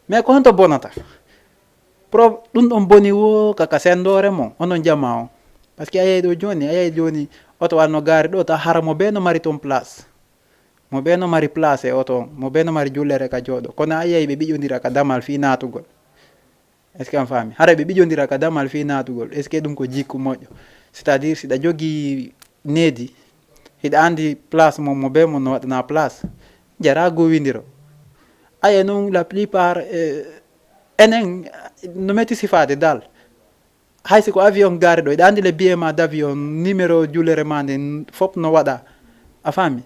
mais ko honto bonata ɗum ɗon boni wo kaka sendore mon onon jama on par ce que a yeyi ɗo joni oto wanno gaari ɗo ta hara mo ɓe no mari toon place mo ɓe no mari place e oto on mo ɓe no mari jullere ka jooɗo kono a yeyi ɓe ɓiƴodira ka damal fi natugol est ce que on faami hara ɓe ɓiƴodira ka damal fi natugol est ce que ɗum ko jikku moƴƴo c'est à dire siɗa jogui needi hiɗa andi place mo ɓe mo no waɗana place jara gowidiro aye noon la plupart enen no metti sifade dal haysi ko avion gaari ɗo iɗa andi le billet ma d' avion numéro jullere ma nde fop no waɗa a faami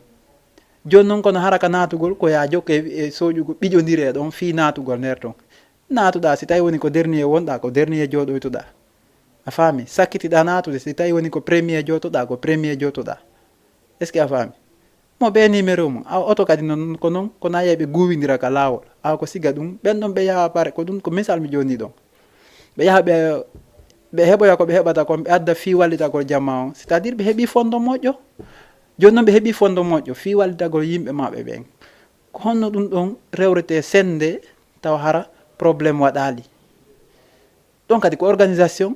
joni noon kono haraka natugol ko ya jokke e soƴugo ɓiƴodire ɗon fi natugol nder ton natuɗa si tawi woni ko dernier wonɗa ko dernier joɗoytuɗa a faami sakkitiɗa natude si tawi woni ko premier jotoɗa ko premier jotoɗa est ce que a faami mo ɓe numéro mum a oto kadi noon ko noon kono a yeeɓe guwidira ka lawol aw ko siga ɗum ɓen ɗon ɓe yaha pare ko ɗum ko misal mi joni ɗon ɓe yaha ɓe heɓoya ko ɓe heɓata kon ɓe adda fi wallitagol jamma on c'est à dire ɓe heeɓi fondo moƴƴo joni noon ɓe heeɓi fondo moƴƴo fi wallitagol yimɓe maɓɓe ɓen ko honno ɗum ɗon rewrete sende taw hara probléme waɗali ɗon kadi ko organisation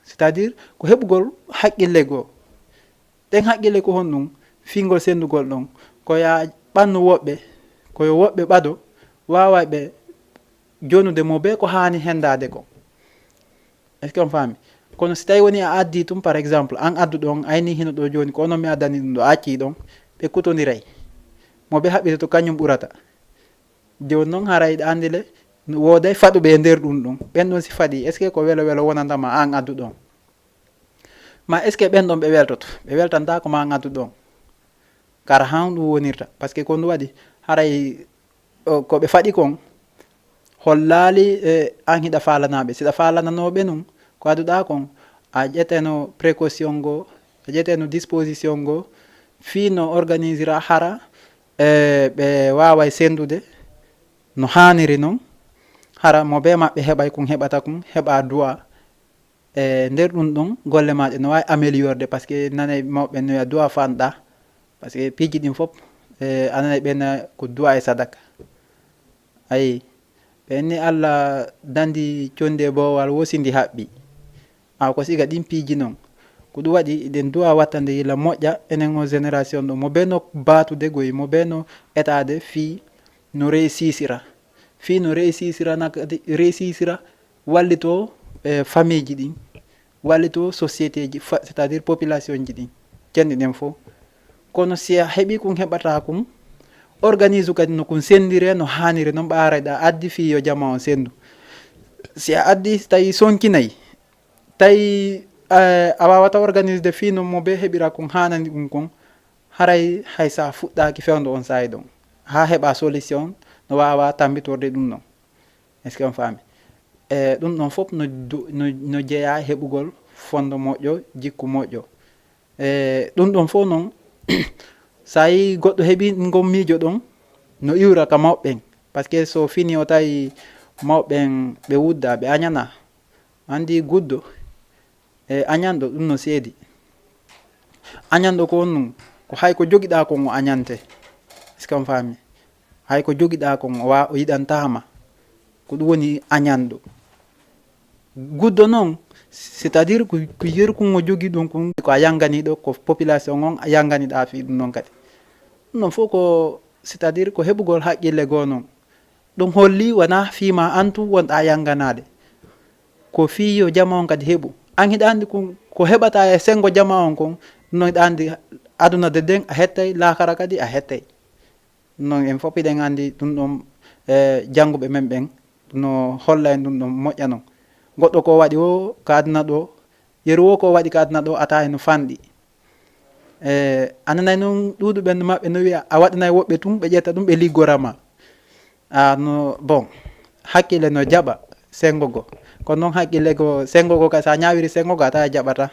c'est à dire ko heɓugol haqqille goo ɗen haqqille ko honɗum fingol sendugol ɗon ko ya ɓannu woɓɓe koyo woɓɓe ɓaɗo wawa ɓe jonude mo be ko hani hendade ko. Est ce que on faami? Kono si tawi woni a addi tum par exemple an addu ɗon ayni hino ɗo joni ko onon mi addani ɗum ɗo acci ɗon ɓe kutodiray mo ɓe haɓɓita to kañum ɓurata. Joni noon haray ɗa andi le woday faɗuɓe e nder ɗum ɗum ɓen ɗon si faɗi est ce que ko welo welo wonantama an addu ɗon ma est ce que ɓen ɗon ɓe weltoto ɓe weltanta ko ma an addu ɗon kara han ɗum wonirta par ce que ko ɗum waɗi haray ko ɓe faɗi kon hollali an hiɗa falanaɓe siɗa falananoɓe num ko adduɗa kon a ƴetteno précaution go a ƴetteno disposition go fi no organisera hara ɓe waway sendude no haniri noon hara mo be maɓɓe heɓay kon heɓata kon heɓa duwa nder ɗum ɗon golle maɗe no wawi améliorde par ce que nanay mawɓe noya duwa fanɗa par ce que piiji ɗin foof ananay ɓena ko duwa e sadaka ayi ɓenni Allah dandi conde bowal wosidi haɓɓi ko siga ɗin piiji noon ko ɗum waɗi eɗen duwa wattande yilla moƴƴa enen o génération ɗo mo be no batude goyi mo be no etade fi no réussisira fi no réussisira nakadi réussisira wallito famille ji ɗin wallito société ji c'est à dire population ji ɗin cenɗi ɗen fof kono si a heeɓi kon heɓata kon organise kadi no kon sendire no hanire noon ɓarayɗa addi fi yo jama on sendu si a addi tawi sonkinayi tawi a wawata organise de fi no mo be heɓira kon hanandi ɗum kon haray hay sa fuɗɗaki fewdo on sayi ɗon ha heɓa solution no wawa tambitorde ɗum ɗon est ce que on faami ɗum ɗon fof no jeeya heɓugol fondo moƴƴo jikku moƴƴo ɗum ɗon fof noon sa yi goɗɗo heeɓi gon miijo ɗon no iwra ka mawɓen par ce que so fini o tawi mawɓen ɓe wudda ɓe añana andi guddo añanɗo ɗum no seedi añanɗo ko on ko hay ko joguiɗa kon o añante est ce que on faami hay ko joguiɗa kon o yiɗantama ko ɗum woni añanɗo guddo noon c'est à dire ko yerkun o jogui ɗum kon ko a yanganiɗo ko population on a yanganiɗa fi ɗum noon kadi ɗum noon fof ko c'est à dire ko heɓugol haqqille goo noon ɗum holli wona fima antu wonɗa yanganade ko fi yo jama on kadi heeɓu an hiɗa andi ko heɓata e sengo jama on kon no hiɗa andi aduna de den a hettay lakara kadi a hettay non en fof iɗen andi ɗum ɗon jangguɓe men ɓen no holla en ɗum ɗon moƴƴa noon goɗɗo ko waɗi o ka aduna ɗo yeru o ko waɗi ka aduna ɗo ata eno fanɗi ananay noon ɗuɗuɓe maɓɓe no wiya a waɗanay woɓɓe tum ɓe ƴetta ɗum ɓe liggorama no bon hakkille no jaɓa sengo go kono noon hakkille go sengo go ka sa ñawiri sengo go ata jaɓata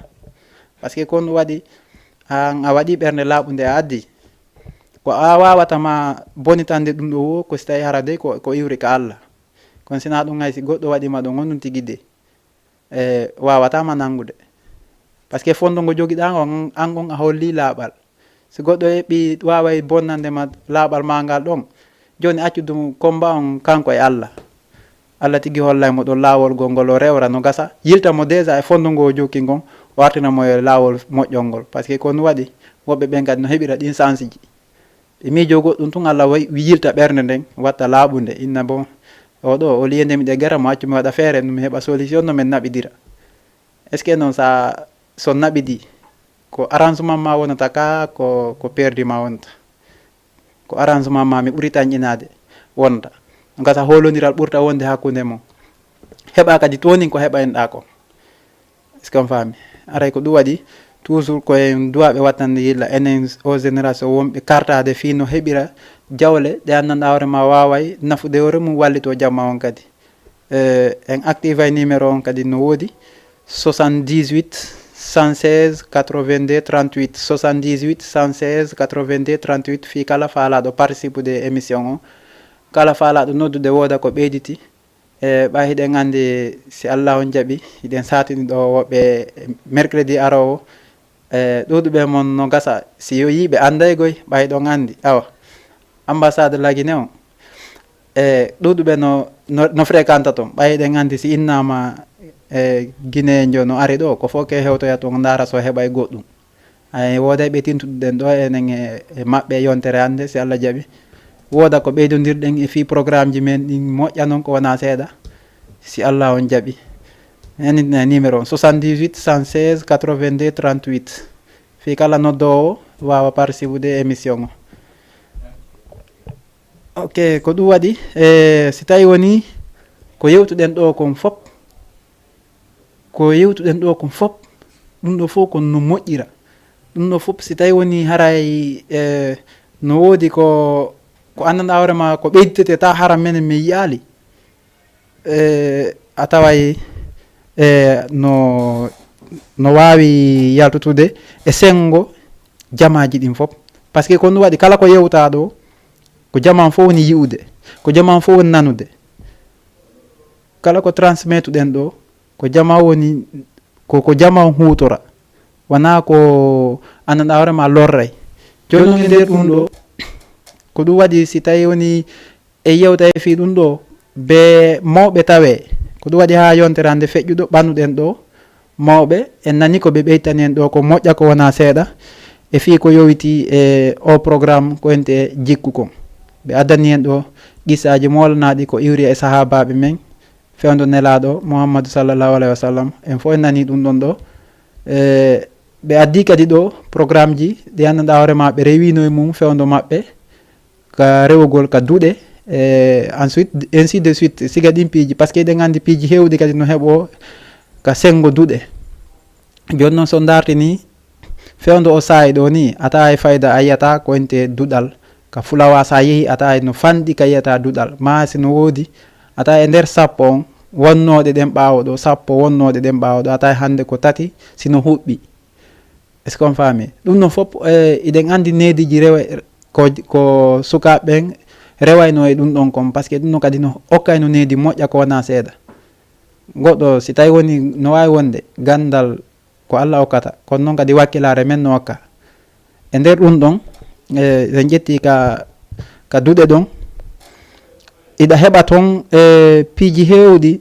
par ce que kon waɗi a waɗi ɓernde laaɓude a addi ko a wawatama bonitande ɗum ɗo wo ko si tawi hara de ko iwri ka Allah kono sina ɗum hay si goɗɗo waɗima ɗo gonɗum tigui de wawatama nangude par ce que fondo ngo joguiɗa on an on a holli laaɓal si goɗɗo heɓi waway bonnandema laaɓal ma ngal ɗon joni accu ɗum combat on kanko e Allah Allah tigui hollay mo ɗon lawol gol ngol o rewra no gasa yilta mo déjà e fondo ngo jokki gon o wartinamo e lawol moƴƴol ngol par ce que kono waɗi woɓɓe ɓen kadi no heɓira ɗin chance ji ɓe miijo goɗɗum tun Allah wi yilta ɓerde nden watta laaɓude inna bon oɗo o liyende miɗe gara mo accu mi waɗa feere mi heɓa solution no min naɓidira est ce que noon sa so naɓidi ko arrangement ma wonata ka ko perdi ma wonata ko arrangement ma mi ɓuuri tañƴinade wonata gasa holodiral ɓurta wonde hakkude mon heɓa kadi tonin ko heɓa en ɗa ko est ce que on faami aray ko ɗum waɗi toujours koyen duwaɓe wattande yilla enen o génération wonɓe kartade fi no heɓira jawle ɗe anndanɗa hoorema waway nafude hoore mum wallito jamma on kadi en active ay numéro on kadi no woodi 78 116 82 38 78 116 82 38 fi kala faalaɗo participe de émission o kala faalaɗo noddude wooda ko ɓeyditi ɓa hiɗen andi si Allah on jaaɓi hiɗen satini ɗo woɓɓe mercredi arowo ɗuɗuɓe mon no gasa si yo yiɓe andaygoy ɓay ɗon andi awa ambassade lagine o ɗuɗuɓe no fréquente ton ɓayɗen andi si innama guinéjo no ari ɗo ko fof ke hewtoya ton dara so heɓay goɗɗum ay woday ɓe tintuɗen ɗo enen e maɓɓe yontere hande si Allah jaaɓi woda ko ɓeydodirɗen e fi programme ji men ɗin moƴƴa noon ko wona seeɗa si Allah on jaaɓi. Hani numéro 78 116 82 38 fi kala noddowo wawa participude émission o. Ok, ko ɗum waɗi si tawi woni ko yewtuɗen ɗo kon fop ɗum ɗo fof ko no moƴƴira. ɗum ɗo fof si tawi woni haray no woodi ko anndanɗa hoorema ko ɓeyditete ta hara menen mi yiyali a taway no wawi yaltutude e sengo jamaji ɗin fof. par ce que ko ɗum waɗi kala ko yewta ɗo ko jaman fof woni yi'ude, ko jaman fof woni nanude, kala ko transmettu ɗen ɗo ko jama woni ko jama hutora, wona ko anndanɗa hoorema lorray. joni noon e nder ɗum ɗo ko ɗum waɗi si tawi woni e yewta e fi ɗum ɗo be mawɓe tawe ko ɗum waɗi ha yontere hande feƴƴuɗo ɓannuɗen ɗo mawɓe en nani ko ɓe ɓeytani en ɗo ko moƴƴa ko wona seeɗa e fi ko yowiti e o programme ko ente jikku kon. ɓe addani en ɗo qissaji molanaɗi ko iwri e sahabaɓe men fewdo nelaɗo Muhammadu sallallahu alayhi wa sallam. En fof en nani ɗum ɗon ɗo ɓe addi kadi ɗo programme ji ɗi anndanɗa hoorema ɓe rewino e mum fewdo maɓɓe ka rewugol ka duuɗe ensuite ainsi de suite siga ɗin piiji par ce que eɗen andi piiji hewɗi kadi no heeɓo ka sengo duuɗe. joni noon so dartini fewdo o saayi ɗo ni ata e fayda a yiyata ko ente duɗal ka fulawa sa yeehi ata no fanɗi ka yiyata duɗal ma sino woodi ata e nder sappo on wonnoɗe ɗen ɓawo ɗo sappo wonnoɗe ɗen ɓawo ɗo ata hande ko tati sino huɓɓi. est ce qu'on faami ɗum noon fof eɗen andi nediji rewa ko sukaɓeɓen rewayno e ɗum ɗon kon par ce que ɗum ɗon kadi no hokkayno nedi moƴƴa ko wona seeɗa. goɗɗo si tawi woni no wawi wonde gandal ko Allah hokkata kono noon kadi wakkilare men no hokka e nder ɗum ɗon en ƴetti ka duuɗe ɗon iɗa heɓa toon piiji hewɗi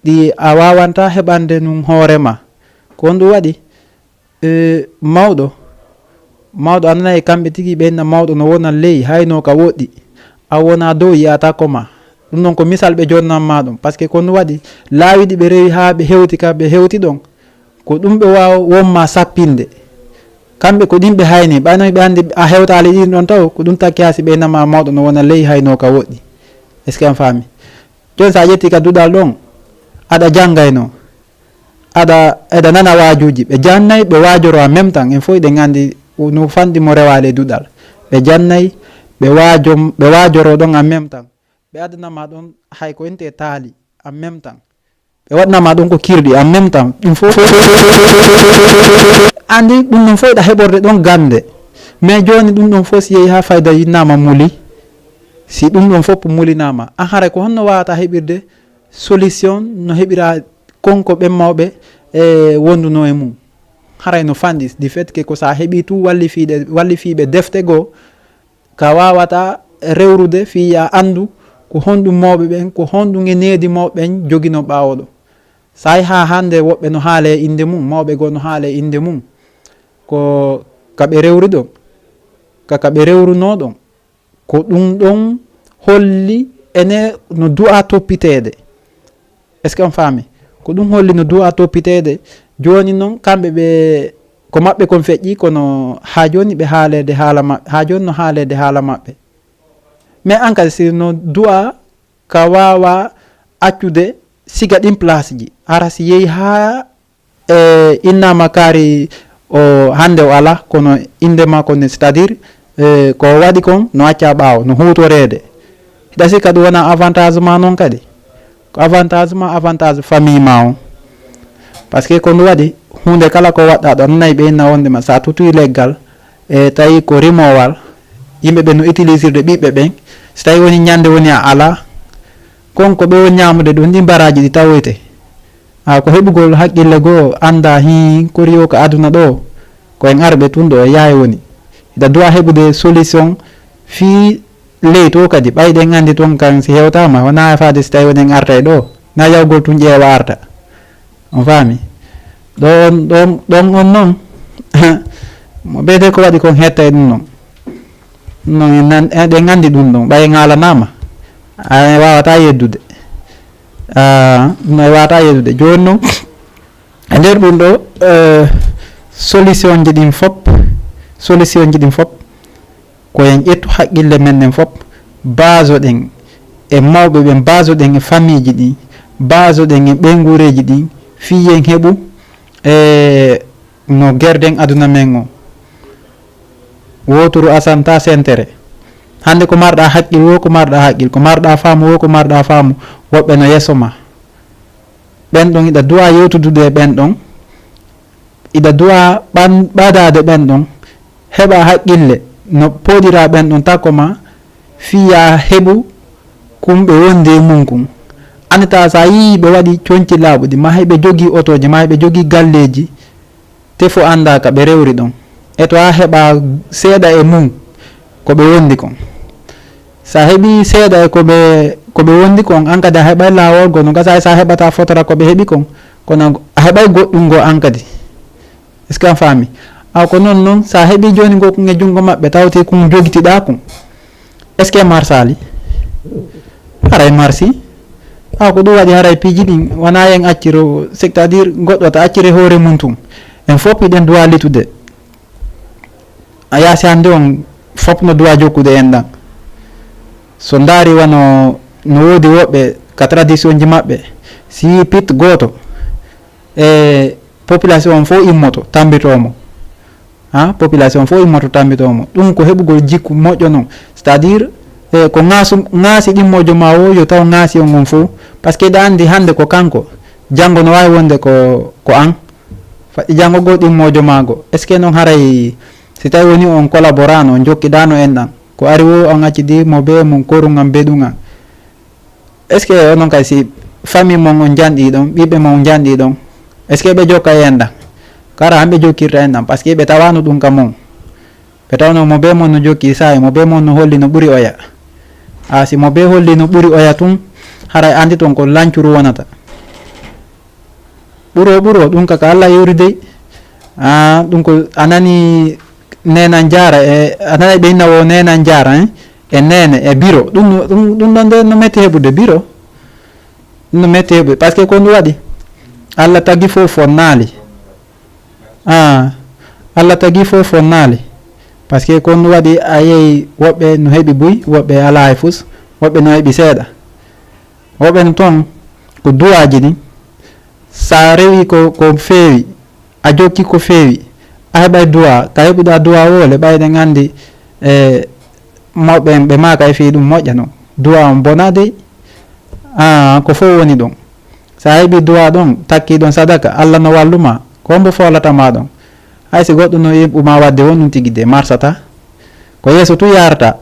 ɗi a wawanta heɓande num hoorema ko on ɗum waɗi mawɗo annana e kamɓe tigui ɓenna mawɗo no wona ley hayno ka woɗɗi a wona dow yiyata koma ɗum ɗon ko misal ɓe jonnanma ɗum par ce que ko ɗum waɗi laawi ɗi ɓe rewi ha ɓe hewti ka ɓe hewti ɗon ko ɗum ɓe wawa wonma sappinde kamɓe ko ɗin ɓe hayni ɓayno ɓe andi a hewtali ɗin ɗon taw ko ɗum takki ha si ɓeynama mawɗo no wona ley hayno ka woɗɗi. est ce que en faami joni sa ƴetti ka duɗal ɗon aɗa janggayno eɗa nana wajuji ɓe jannayi ɓe wajoro en même temps en fof eɗen andi no fanɗi mo rewale duɗal ɓe jannayi ɓe wajoro ɗon en même temps ɓe addanama ɗon hay ko ente taali en même temps ɓe waɗnama ɗon ko kirɗi en même temps ɗum fof andi ɗum ɗon fof eɗa heɓorde ɗon gande mais joni ɗum ɗon fof si yeehi ha fayda yinnama muli si ɗum ɗon fof mulinama an haray ko honno wawata heɓirde solution no heɓira konko ɓen mawɓe e wonduno e mum haray no fanɗi du fait que ko sa heeɓi tout wallifiɓe defte goo ka wawata rewrude fiya andu ko honɗum mawɓe ɓen ko honɗum e needi mawɓe ɓen jogino ɓawoɗo sa yi ha hande woɓɓe no haale inde mum mawɓe goo no haale inde mum ko kaɓe rewri ɗon kaɓe rewrunoɗon ko ɗum ɗon holli ene no du'a toppitede. est ce que on faami ko ɗum holli no du'a toppitede joni noon kamɓe ɓe ko maɓɓe kon feƴƴi kono ha joni ɓe haalede haala maɓɓe ha joni no haalede haala maɓɓe mais an kadi sino du'a ka wawa accude siga ɗin place ji ara si yeehi ha innama kaari o hande o ala kono indema konne c'est à dire ko waɗi kon no acca ɓaawo no hutorede hiɗa sikka ɗum wona avantage ma noon kadi ko avantage famille ma on par ce que ko ɗum waɗi hunde kala ko waɗɗa ɗo nanayi ɓe inna wondema sa tutoyi leggal e tawi ko rimowal yimɓeɓe no utilisirde ɓiɓɓe ɓen so tawi woni ñande woni a ala konko ɓe won ñamude ɗum ɗi baraji ɗi tawoyte ko heɓugol haqqille goo anda hi koriyo ko aduna ɗo ko en arɓe tun ɗo e yaye woni hiɗa duwa heɓude solution fi ley to kadi ɓayɗen andi toon kan si hewtama wona fade si tawi woni en arta e ɗo na yawgol tun ƴeewa arta on faami ɗon on noon mo ɓeyde ko waɗi kon hetta e ɗum noon non eɗen anndi ɗum ɗon ɓay ngalanama a wawata yeddude no wawata yeddude joni noon e nder ɗum ɗo solution ji ɗin fop koyen ƴettu haqqille men nen fop base ɗen e mawɓe ɓen base ɗen e famille ji ɗin base ɗen e ɓeygureji ɗin fiyen heɓu no guerden aduna men o woturu asanta sentere hande ko marɗa haqqil wo ko marɗa haqqil ko marɗa faamu wo ko marɗa faamu woɓɓe no yesso ma ɓen ɗon iɗa duwa yewtudude ɓen ɗon iɗa duwa ɓadade ɓen ɗon heɓa haqqille no poɗira ɓen ɗon takko ma fiya heɓu kumɓe wonde mum kum andata sa yii ɓe waɗi coñci laaɓuɗi ma heɓe jogui otoji ma heɓe jogui galleji te fo anda ka ɓe rewri ɗon e to a heɓa seeɗa e mum koɓe wondi kon sa heeɓi seeɗa e koɓe wondi kon an kadi a heɓay lawol go no gasa sa heɓata fotora koɓe heeɓi kon kono a heɓay goɗɗum go an kadi est ce que an faami ko noon sa heeɓi joni go kon e junngo maɓɓe tawti kon jogitiɗa kon est ce que marsali haray marsi ko ɗum waɗi haray piiji ɗin wona yen acciro c'est à dire goɗɗo ta accire hoore mum tum en fof iɗen duwa litude a yaasi hannde on fof no duwa jokkude en ɗan so ndaari wano no woodi woɓɓe ka tradition ji maɓɓe si pit gooto e population on fof immoto tambitomo population fof immoto tambitomo ɗum ko heɓugol jikku moƴƴo noon c'est à dire ko ŋaasi ɗimmojo ma o yo taw ŋaasi on on fof par ce que ɗa anndi hannde ko kanko janngo no wawi wonde ko an faɗɗi janngo goo ɗimmojo maago est ce que noon haray si tawi woni on collaborano on jokkiɗano en ɗan ko ari wo on accidi mo be mum korugam beɗugan est ce que onon kay si famille mon on janɗi ɗon ɓiɓɓe mon on janɗi ɗon est ce que ɓe jokka en ɗan kara hamɓe jokkirta en ɗan par ce que ɓe tawano ɗum kam on ɓe tawno mo be mon no jokki sayi mo be mon no holli no ɓuuri oya si mo be holli no ɓuuri oya tun haray andi toon ko lancuru wonata ɓuro ɗum kaka allah yewri dey ɗum ko anani nenan jara e anani ɓe innawo nenan jara e nene e biro ɗum ɗon nde no metti heɓude biro ɗum no metti heɓude par ce que ko ndu waɗi allah tagi fof fonnaali allah tagi fof fonnaali par ce que ko ndu waɗi a yeeyi woɓɓe no heɓi buy woɓɓe ala e fus woɓɓe no heɓi seeɗa woɓɓe no toon ko duwaji ɗin sa rewi ko feewi a jokki ko feewi a heɓay duwa ka heɓuɗa duwa wole ɓayɗen anndi mawɓe ɓe maka e fii ɗum moƴƴa noon duwa on bona dey ko fof woni ɗon sa heɓi duwa ɗon takki ɗon sadaka allah no walluma ko mbo folatama ɗon haysi goɗɗo no yiɓɓuma wadde won ɗum tigui de marsata ko yeeso tu yarata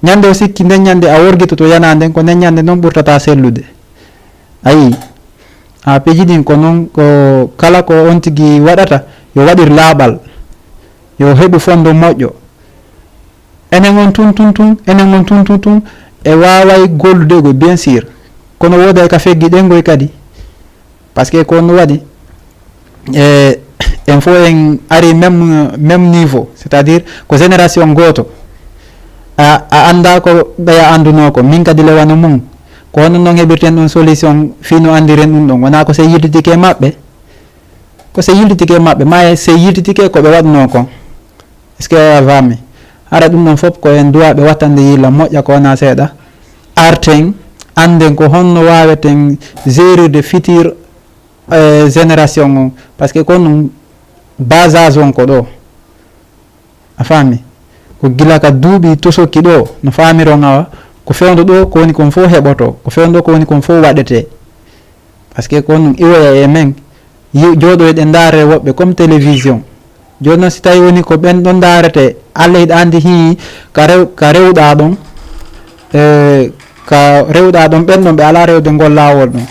ñande o sikki nden ñande a worguitoto yana nden ko nden ñande noon ɓurtata sellude ayi piiji ɗin ko noon ko kala ko on tigui waɗata yo waɗir laaɓal yo heɓu fondo moƴƴo enen on tun e waway gollude go bien sûr kono wooday ka feggi ɗengoy kadi par ce que ko no waɗi en fo en ari même niveau c'est à dire ko génération goto a anda ko ɓeya anduno ko min kadi lewano mum ko hono noon heɓirten ɗum solution fino andiren ɗum ɗon wona ko se yiltitike maɓɓe ma se yiltitike koɓe waɗno kon est ce que a fami hara ɗum ɗon fof ko en duwaɓe wattande yilla moƴƴa ko wona seeɗa arten anden ko honno waweten gérirde futur génération on par ce que ko ɗum bas âge on ko ɗo a faami ko gila ka duuɓi tosokki ɗo no faamiron awa ko fewdo ɗo ko woni kon fof heɓoto ko fewdo ko woni kon fof waɗete par ce que ko ɗum iwoya e men jooɗoyɗe ndaare woɓɓe comme télévision joni noon si tawi woni ko ɓen ɗon ndaarete allah hiɗa andi hi ka rewɗa ɗon ɓen ɗon ɓe ala rewde ngol laawol ɗum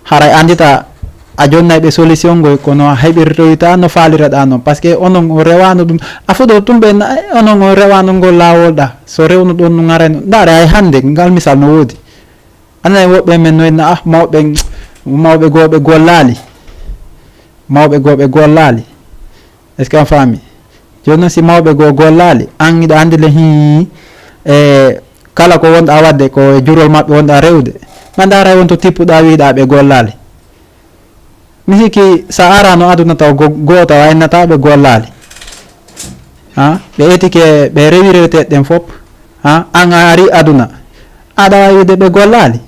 haray andita a jonnayɓe solution ngoy kono a heɓirtoyta no faalireɗa noon par ce que onon o rewano ɗum a fuɗo tumɓe onon o rewano ngol laawol ɗa so rewno ɗon no gareno ndaare hay hannde ngal misal no woodi anani woɓɓe men no henna mawɓe gooɓe gollaali est ce que a faami joni si mawɓe go gollali an iɗa andi le hi kala ko wonɗa wadde ko e jurol maɓɓe wonɗa rewde mandara won to tippuɗa wiiɗa ɓe gollali mi sikki sa arano aduna taw goto waynataɓe gollali ɓe etike ɓe rewi rewteɗe ɗen fop an a ari aduna aɗa wawi wiide ɓe gollali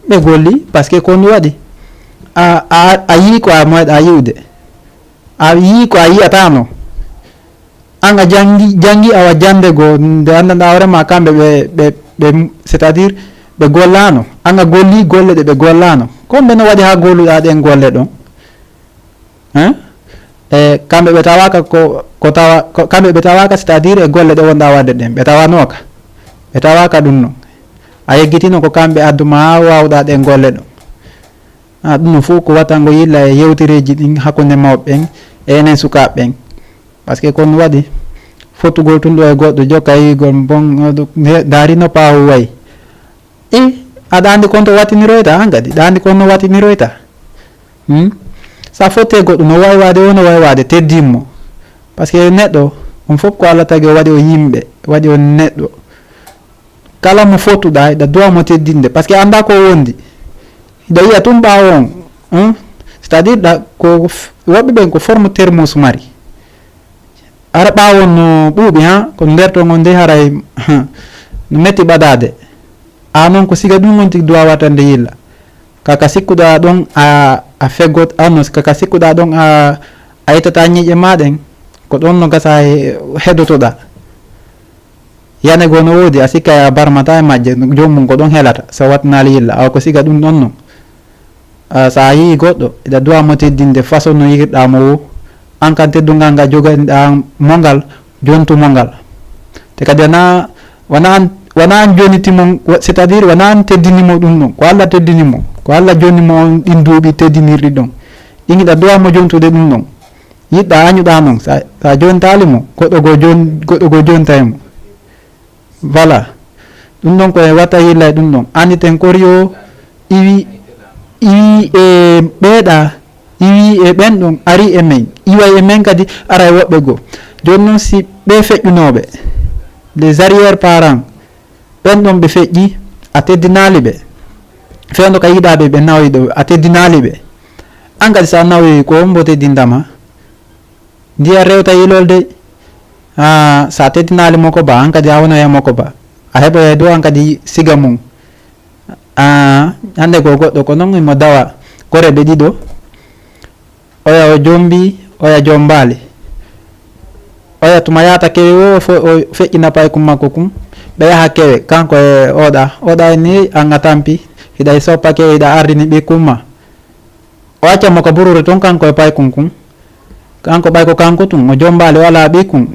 ɓe golli par ce que ko ndu waɗi a yii ko a moyɗa yiwde a yii ko a yiyatano an a jangi awa jande goo nde andanɗa hoorema kamɓe ɓe c' est à dire ɓe gollano an a golli golle ɗe ɓe gollano comme ɓeno waɗi ha golluɗa ɗen golle ɗon e kamɓe ɓe tawaka kamɓe ɓe tawaka c' est à dire e golle ɗe wonɗa wadde ɗen ɓe tawanoka ɓe tawaka ɗum noon a yeggitino ko kamɓe adduma ha wawɗa ɗen golle ɗon ɗum no fof ko wattango yilla e yewtereji ɗin hakkude mawɓe ɓen e enen sukaɓe ɓen par ce que kono waɗi fottugol tun ɗo e goɗɗo jokka yigol bon darino pawu wayi aɗa andi kon to wattiniroyta han kadi ɗa andi kon no wattiniroyta sa fotte goɗɗo no wawi wade o no wawi wade teddinmo par ce que neɗɗo on fof ko Allah tagi o waɗi o yimɓe waɗi o neɗɗo kala mo fottuɗa iɗa duwa mo teddinde par ce que anda ko wondi iɗa yiya tum ɓawo on c' est à dire ɗa ko woɓɓe ɓen ko forme thermos mari ara ɓawon no ɓuuɓi ko ndertogo nde haray no metti ɓadade a noon ko siga ɗum on tigui duwa wattande yilla kaka sikkuɗa ɗon a feggot anno kaka sikkuɗa ɗon a ittata ñiiƴe maɗen ko ɗon no gasa hedotoɗa yane goo no woodi a sikka a barmata e majje jomum ko ɗon helata so wattanali yilla awa ko siga ɗum ɗon noon sa yii goɗɗo eɗa duwa mo teddinde façon no yihirɗamo wo an kan teddugal ngal joganiɗa mongal jontumo ngal te kadi wona an jonitimo c' est à dire wona an teddinimo ɗum ɗon ko Allah teddinimo ko Allah jonnimo on ɗin duuɓi teddinirɗi ɗon ɗin iɗa duwa mo jontude ɗum ɗon yiɗɗa añuɗa noon sa jontalimo goɗɗo go jontaymo voilà ɗum ɗon koye watta yilla e ɗum ɗon andi ten kori o iwi e ɓeeɗa iwi e ɓen ɗon ari e men iway e men kadi ara e woɓɓe goo joni noon si ɓe feƴƴunoɓe les arrière parents ɓen ɗon ɓe feƴƴi a teddinali ɓe fewdo ka yiɗaɓe ɓe nawiɗo a teddinali ɓe an kadi sa nawi ko mbo teddindama ndiya rewta yilol de sa teddinali moko ba an kadi a wona e moko ba a heɓoye dow an kadi siga mum hande ko goɗɗo ko noon imo dawa koreɓe ɗiɗo oya o jombi oya jombali oya tuma yata kewe o feƴƴina paykum makko kum ɓe yaha kewe kanko e oɗa ni anga tampi hiɗa soppa kewe hiɗa ardini ɓikkumma o accamo ko burure toon kanko e paykum kum kanko ɓay ko kanko tun o jombali wala ɓikkum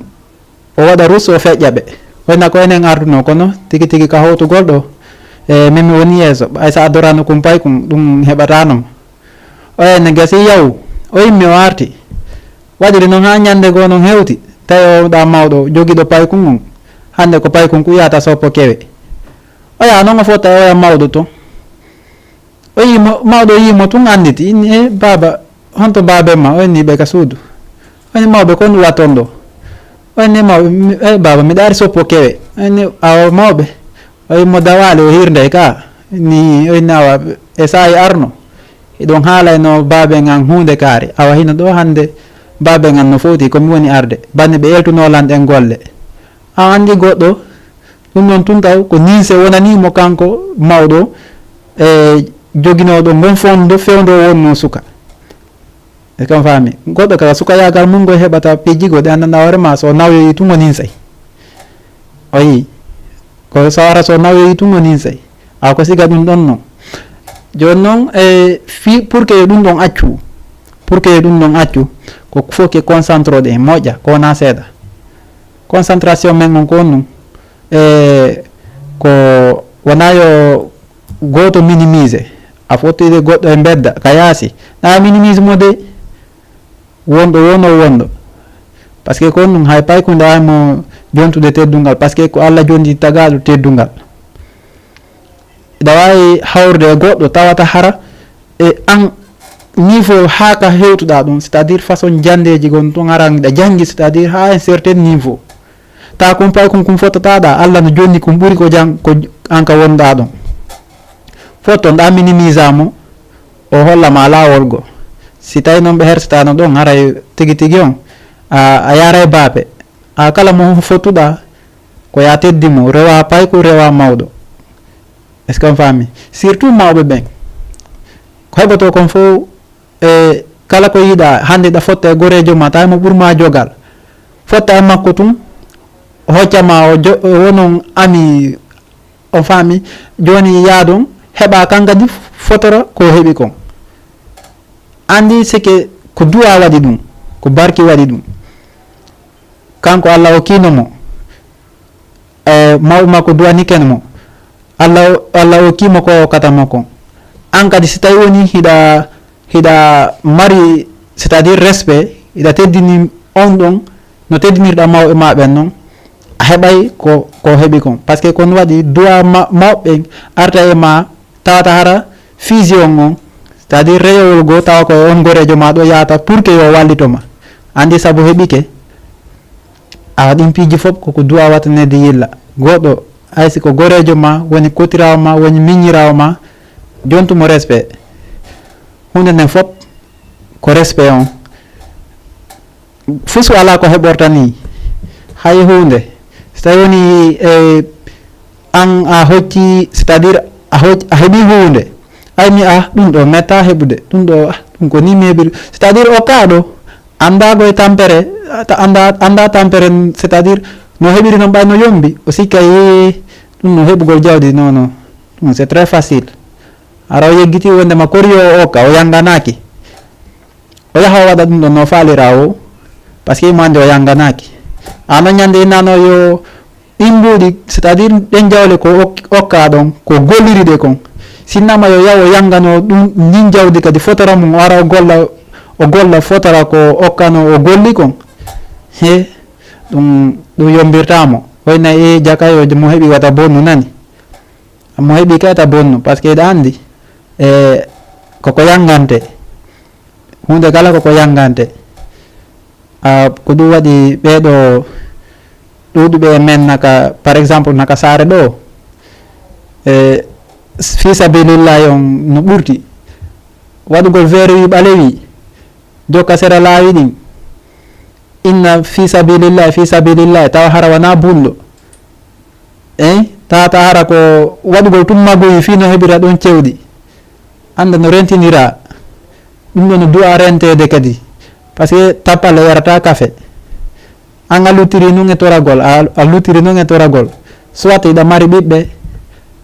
o waɗa rus o feƴƴa ɓe oyna ko enen arduno kono tigi tigi ka howtugol ɗo e min mi woni yeeso ɓay sa adorano kum paykum ɗum heɓatanoma oyenne gasi yaw o yimmi o arti waɗiri noon ha ñande goo noon hewti tawi oɗa mawɗo joguiɗo paykum on hande ko paykum ku yata soppo kewe oya noon o fotta oya mawɗo toon o yimo mawɗo yimo tun anditi inni baba honto babemma o inni ɓe ka suudu oni mawɓe ko ndu watton ɗo o inni mawɓe baba miɗa ari soppo kewe oni awa mawɓe o yimmo dawali o hirde ka ni o inni awa e sayi arno eɗon haalayno baabe ngan hunde kaari awa hino ɗo hande baabe ngan no foti komi woni arde banni ɓe eltunolan ɗen golle a andi goɗɗo ɗum ɗon tun taw ko ninse wonanimo kanko mawɗo e joguinoɗo gon fondo fewdo wonno suka e kam faami goɗɗo kala suka yagal mum go heɓata pijigo ɗe andanɗa hoorema so nawyoyi tun o ninsay o yi ko sawara so nawyoyi tun o ninsay awa ko siga ɗum ɗon noon joni noon pour que ɗum ɗon accu ko faut que concentre ɗe moƴƴa ko wona seeɗa concentration men on ko on ko wona yo goto minimise a fottide goɗɗo e bedda ka yaasi na minimise mo de wonɗo wonɗo par ce que ko ɗum hay paykude waymo jontude teddungal par ce que ko Allah jondi tagaɗo teddungal ida wawi hawrude e goɗɗo tawata hara e an niveau ha ka hewtuɗa ɗum, c'est à dire façon jandeji gon to garanɗa jangi, c'est à dire ha un certain niveau, ta kum pay kum fottataɗa Allah no jonni kum ɓuuri ko jang ko an ka wonɗa ɗon fotton ɗa minimisamo o hollama lawol go. Si tawi noon ɓe hersetano ɗon haray tigi tigi on a yara e baaɓe, a kala mo fottuɗa ko ya teddimo, rewa payko rewa mawɗo. est ce que on faami, surtout mawɓe ɓen ko heɓoto kon fo e kala ko yiɗa hande ɗa fotta e gorejo ma tawi mo ɓurma jogal, fotta e makko tun hoccama o wonon ami, on faami, joni yaadon heɓa kan kadi fotora ko heɓi kon. Andi sike ko du'a waɗi ɗum, ko barki waɗi ɗum, kanko Allah okkinomo e mawɓe makko du'ani ken mo, Allah okkimo ko okkatamo kon. An kadi si tawi woni hiɗa mari, c'est à dire respect, hiɗa teddini on ɗon no teddinirɗa mawɓe ma ɓen noon, a heɓay ko heɓi kon, par ce que kon waɗi du'a mawɓe arta e ma tawata hara fusion on, c'est à dire reyowol go tawa ko on gorejo ma ɗo yata pour que yo wallitoma. Andi saabu heɓike a waɗin piiji fof koko du'a watanede yilla goɗɗo, haysi ko gorejo ma woni kotirawo ma woni miñirawo ma, jontumo respect. Hunde nden fof ko respect on, fusu ala ko heɓorta ni hay hunde, so tawi woni an a hocci, c'est à dire a heɓi hunde aymi ɗum ɗo metta heɓude, ɗum ɗo ɗum ko ni meɓiri, c'est à dire o kaɗo andago e tampere, anda tampere, c'est à dire no heɓiri noon ɓay no yombi, o sikka ɗum no heɓugol jawdi. Non ɗum c'est très facile. Ara o yeggiti wondema kori o okka, o yanganaki, o yaha o waɗa ɗum ɗon no falira o, par ce que imo andi o yanganaki. Ano ñande innano yo ɗimbuɗi, c'est à dire ɗen jawle ko okka ɗon ko golliri ɗe kon, sinnama yo yaw o yangano ɗum ndin jawdi kadi fotora mum, o ara o golla fotora ko okkano o golli kon, he ɗum yombirtamo. Wayna jakayo mo heɓi wata bonnu, nani mo heɓi kayta bonnu, par ce que ɗa andi koko yangante, hunde kala koko yangante. Ko ɗum waɗi ɓeɗo ɗuɗuɓe men naka, par exemple naka saare ɗo fi sabilillahi on no ɓurti waɗugol veeroyi ɓalewi jokka sera laawi ɗin, inna fi sabilillahi tawa hara wana bulɗo, tawata hara ko waɗugol tummagoyi fi no heɓira ɗon cewɗi, anda no rentinira ɗum ɗo no du'a rentede kadi, par ce que tappale yarata kafe, an a luttiri nun e toragol, a luttiri nun e toragol, soit iɗa mari ɓiɓɓe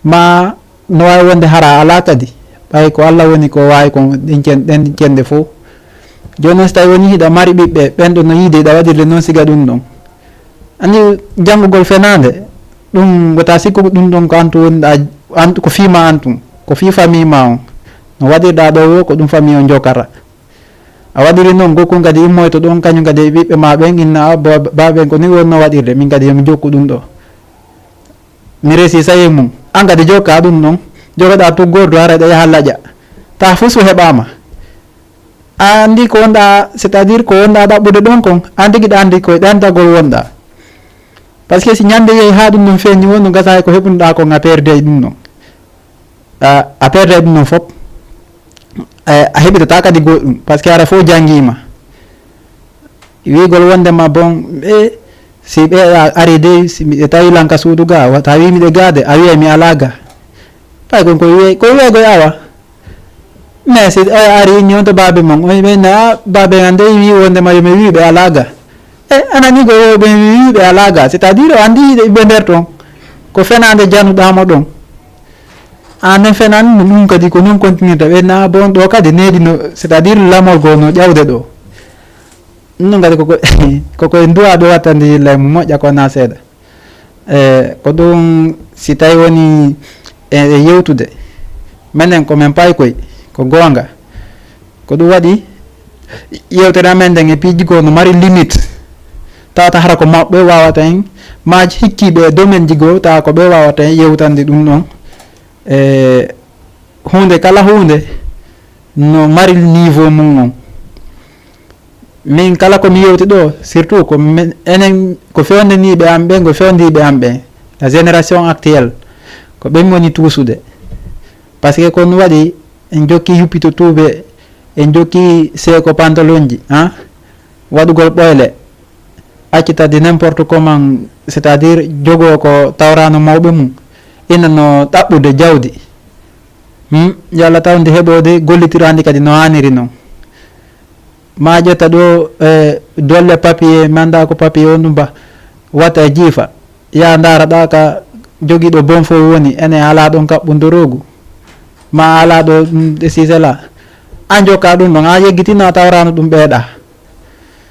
ma no wawi wonde hara ala kadi, ɓay ko Allah woni ko wawi ko ɗen cende fo. Joni so tawi woni hiɗa mari ɓiɓɓe ɓenɗo no yiide iɗa waɗirde noon siga ɗum ɗon, andi janngugol fenade ɗum wota sikku ɗum ɗon ko antu woniɗa, ko fima antum, ko fi famille ma on, no waɗirɗa ɗo wo ko ɗum famille o jokata. A waɗiri noon gokkon kadi immoyto ɗon kañum kadi e ɓiɓɓe ma ɓen, inna baɓen ko ni wonno waɗirde, min kadi yomi jokku ɗum ɗo, mi resi sayi mum, an kadi jokka ɗum ɗon, jogoɗa tuggordu hara ɗa yaha laƴa, ta fusu heɓama, a andi ko wonɗa, c'est à dire ko wonɗa ɗaɓɓude ɗon kon, an tigui ɗa andi koye ɗantagol wonɗa, par ce que si ñande yeehi ha ɗum ɗon feñi wonno gasa ko heɓunoɗa kon a perde ɗum ɗon, a perde ɗum ɗon foof, a heɓitata kadi goɗɗum, par ce que ara fof janguima, wigol wondema bon si ɓe ari de ɓe tawi lanka suudu ga, ta wimiɗe gade a wiya mi ala ga, pay kon ko wiyegoye awa, mais si ari inni on to babe mon o ɓena babe ande wi wondema yomi wi ɓe ala ga, anani ko ɓe wi ɓe ala ga, c'est à dire o andi ɓe nder ton ko fenade januɗamo ɗon, anen fenan ɗum kadi ko non continuirta, ɓenna bon ɗo kadi neɗino, c'est à dire lamol go no ƴawde ɗo, ɗum ɗon kadi koko du'a ɗo wattande yilla mo moƴƴa kona seeɗa. Ko ɗum si tawi woni e yewtude minen komin pay koye ko gonga, ko ɗum waɗi yewtere amen nden e piiji goo no mari limite, tawata hara ko mawɓe wawata hen, ma hikkiɓe domaine ji goo tawa ko ɓe wawata hen yewtande ɗum ɗon, hunde kala hunde no mari niveau mum non min kala ko mi yewti ɗo surtout ko enen ko fewndaniɓe am ɓe ko fewndiɓe am ɓe la génération actuelle ko ɓen woni tuusude par ce que ko ɗum waɗi en jokki yuppito tuuɓe en jokki seeko pantalon ji waɗugol ɓoyle accitade n'importe comment c'est à dire jogo ko tawrano mawɓe mum ina no ɗaɓɓude jawdi yo Allah tawde heɓode gollitirandi kadi no hanniri noon ma ƴetta ɗo dolle papier manda ko papier on ɗumba watta e jiifa ya daraɗa ka joguiɗo bon fo woni ene ala ɗon kaɓɓudorogu ma ala ɗo sisela an jokka ɗum ɗon a yeggitina tawrano ɗum ɓeeɗa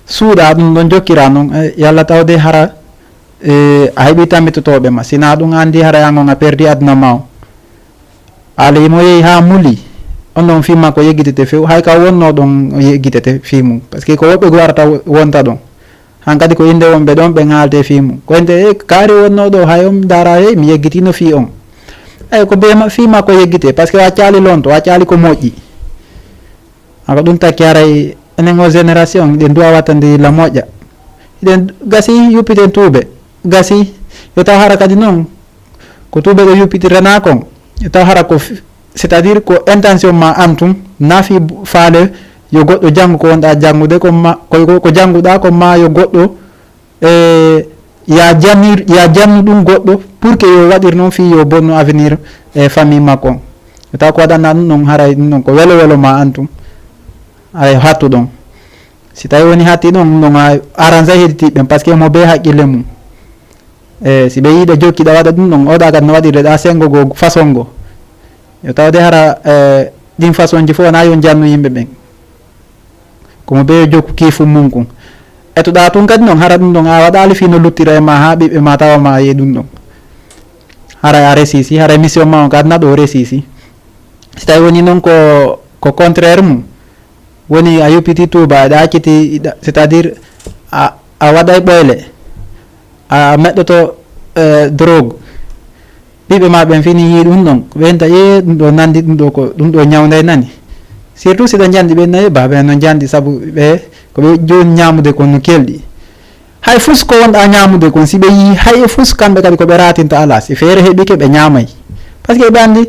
suuɗa ɗum ɗon jokkira noon yalla tawde hara a heeɓi tammitotoɓe ma sina ɗum andi hara yangon a perdi aduna ma o ala mo yeehi ha muuli on ɗon fimma ko yeggitete few hay ka wonno ɗon yeggitete fimum par ce que ko woɓɓe go warata wonta ɗon han kadi ko inde wonɓe ɗon ɓe haalte fimum ko ende kaari wonno ɗo hay on dara hey mi yeggitino fi on eyyi ko be fima ko yeggite par ce que waccali lonto waccali ko moƴƴi ako ɗum takki haray enen o génération ɗen duwa wattande la moƴƴa eɗen gasi yuppiten tuuɓe gasi yo taw hara kadi noon ko tuuɓe ɗo yuppitirana kon yo taw hara ko c'est à dire ko intention ma antum nafi faale yo goɗɗo janggo ko wonɗa janggude ko jangguɗa ko ma yo goɗɗo ya jannu ɗum goɗɗo pour que yo waɗir noon fi yo bonno avenir e famille makko on yo taw ko waɗanna ɗum ɗon haray ɗum ɗon ko welo welo ma antum aray hattu ɗon si tawi woni hatti ɗon ɗum ɗon a arrange hedditiɓɓen par ce que mo be haqqille mum si ɓe yiiɗa jokkiɗa waɗa ɗum ɗon oɗa kadi no waɗirɗa sengo go façon go yo tawde hara ɗin façon ji fof wona yo jannu yimɓe ɓen komo ɓe yo jokku kiifu mum kon ettoɗa tun kadi noon hara ɗum ɗon a waɗali fi no luttira e ma ha ɓiɓɓe ma tawa ma yeeyi ɗum ɗon hara a resisi hara mission ma on kadi naɗo resisi si tawi woni noon ko contraire mum woni a yuppiti tuuba aɗa acciti c'est à dire a waɗay ɓoyle a meɗɗoto drogue ɓiɓɓe ma ɓen fini yi ɗum ɗon ɓenta ɗum ɗo nandi ɗum ɗo ko ɗum ɗo ñawde nani surtout siɗa jandi ɓen nayi baɓe no jandi saabu ɓe koɓe joni ñamude kon no kelɗi hay fus ko wonɗa ñamude kon si ɓe yi hay e fus kamɓe kadi koɓe ratinta ala si feere heeɓike ɓe ñamay par ce que ɓe andi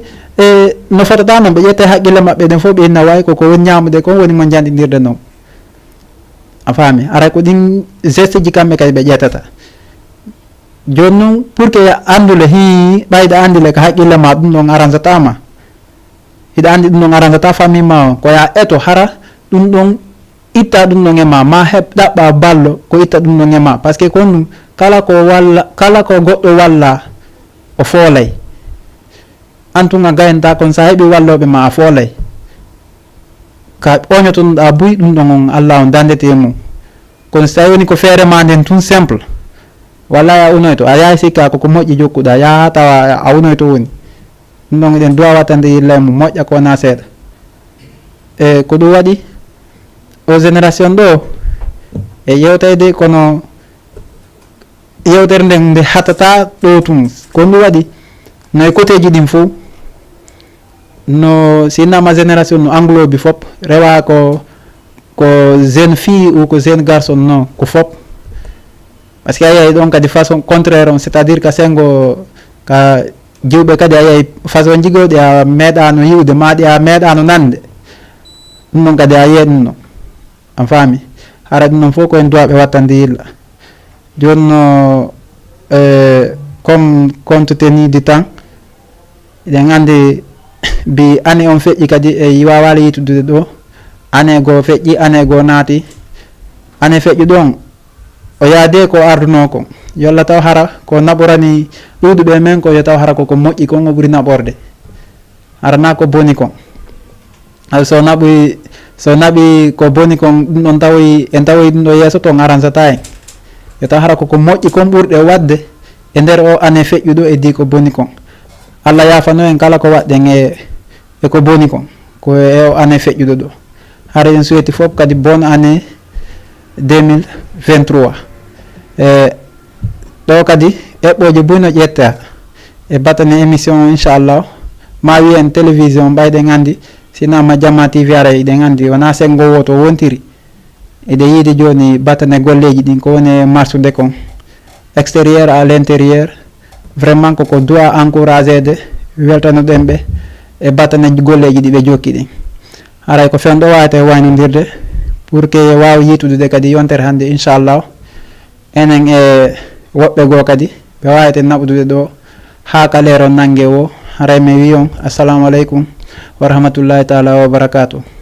no fotata noon ɓe ƴette haqqille maɓɓe ɗen fof ɓe inna way koko woni ñamude kon woni mo jandidirde noon a faami ara ko ɗin geste ji kamɓe kadi ɓe ƴettata joni noon pour que andule ɓayda andile ko haqqille ma ɗum ɗon arrangetama hiɗa andi ɗum ɗon arrangeta famille ma o koya eto hara ɗum ɗon itta ɗum ɗon e ma heɓ ɗaɓɓa ballo ko itta ɗum ɗon e ma par ce que kon ɗum kala ko goɗɗo walla o foolay antuga gayenta kon sa heeɓi walloɓe ma a foolay ka oñotonoɗa buy ɗum ɗon on Allah on dandete mum kono so tawi woni ko feere ma nden tun simple walla a unoyto a yahay sikka koko moƴƴi jokkuɗa yaha tawa a unoyto woni ɗum ɗon eɗen duwa wattande yilla mum moƴƴa ko wona seeɗa e ko ɗum waɗi o génération ɗo e yewtayde kono yewtere nden nde hattata ɗo tun ko ɗum waɗi no e côté ji ɗin fof no sinnama génération no englobi fop rewa ko jeune fille ou ko jeune garçon non ko fop par ce que a yiyay ɗon kadi façon contraire on c'est à dire ka sengo ka jiwɓe kadi a yiyay façon jigoɗi a meeɗano yiwde maɗi a meeɗano nande ɗum ɗon kadi a yiye ɗum ɗon an faami hara ɗum ɗon fof koyen duwaɓe wattande yilla joni no comme compte tenu du temps eɗen andi bi année on feƴƴi kadi e wawali yitude ɗo année goo feƴƴi année goo naati année feƴƴi ɗon o yaade ko arduno kon yo Allah taw hara ko naɓorani ɗuuɗuɓe men ko yo taw hara koko moƴƴi kon o ɓuuri naɓorde harana ko boni kon so naɓi ko boni kon ɗum ɗon tawi en tawi ɗum ɗo yeeso ton aransata en yo taw hara koko moƴƴi kon ɓurɗe wadde e nder o année feƴƴuɗo e di ko boni kon Allah yafano en kala ko waɗɗen e ko boni kon ko e o année feƴƴuɗo ɗo hara en souhaiti fof kadi bonne année 2023 ɗo kadi eɓɓoje buyno ƴetta e batane émission inchallah ma wi en télévision ɓayɗen andi sinama Jamma TV ara eɗen andi wona sengo woto wontiri ede yiide joni batane golleji ɗin ko woni marsude kon extérieur à l'intérieur vraiment koko doit encouragé de weltanoɗen ɓe e batane golleji ɗi ɓe jokki ɗin haray ko fen ɗo wawate waynodirde pour que wawa yitude kadi yontere hannde inchallah enen e woɓɓe goo kadi ɓe wawate naɓudude ɗo ha kalero nangue o haray mi wi on assalamu aleykum wa rahmatullahi taala wa barakatuh.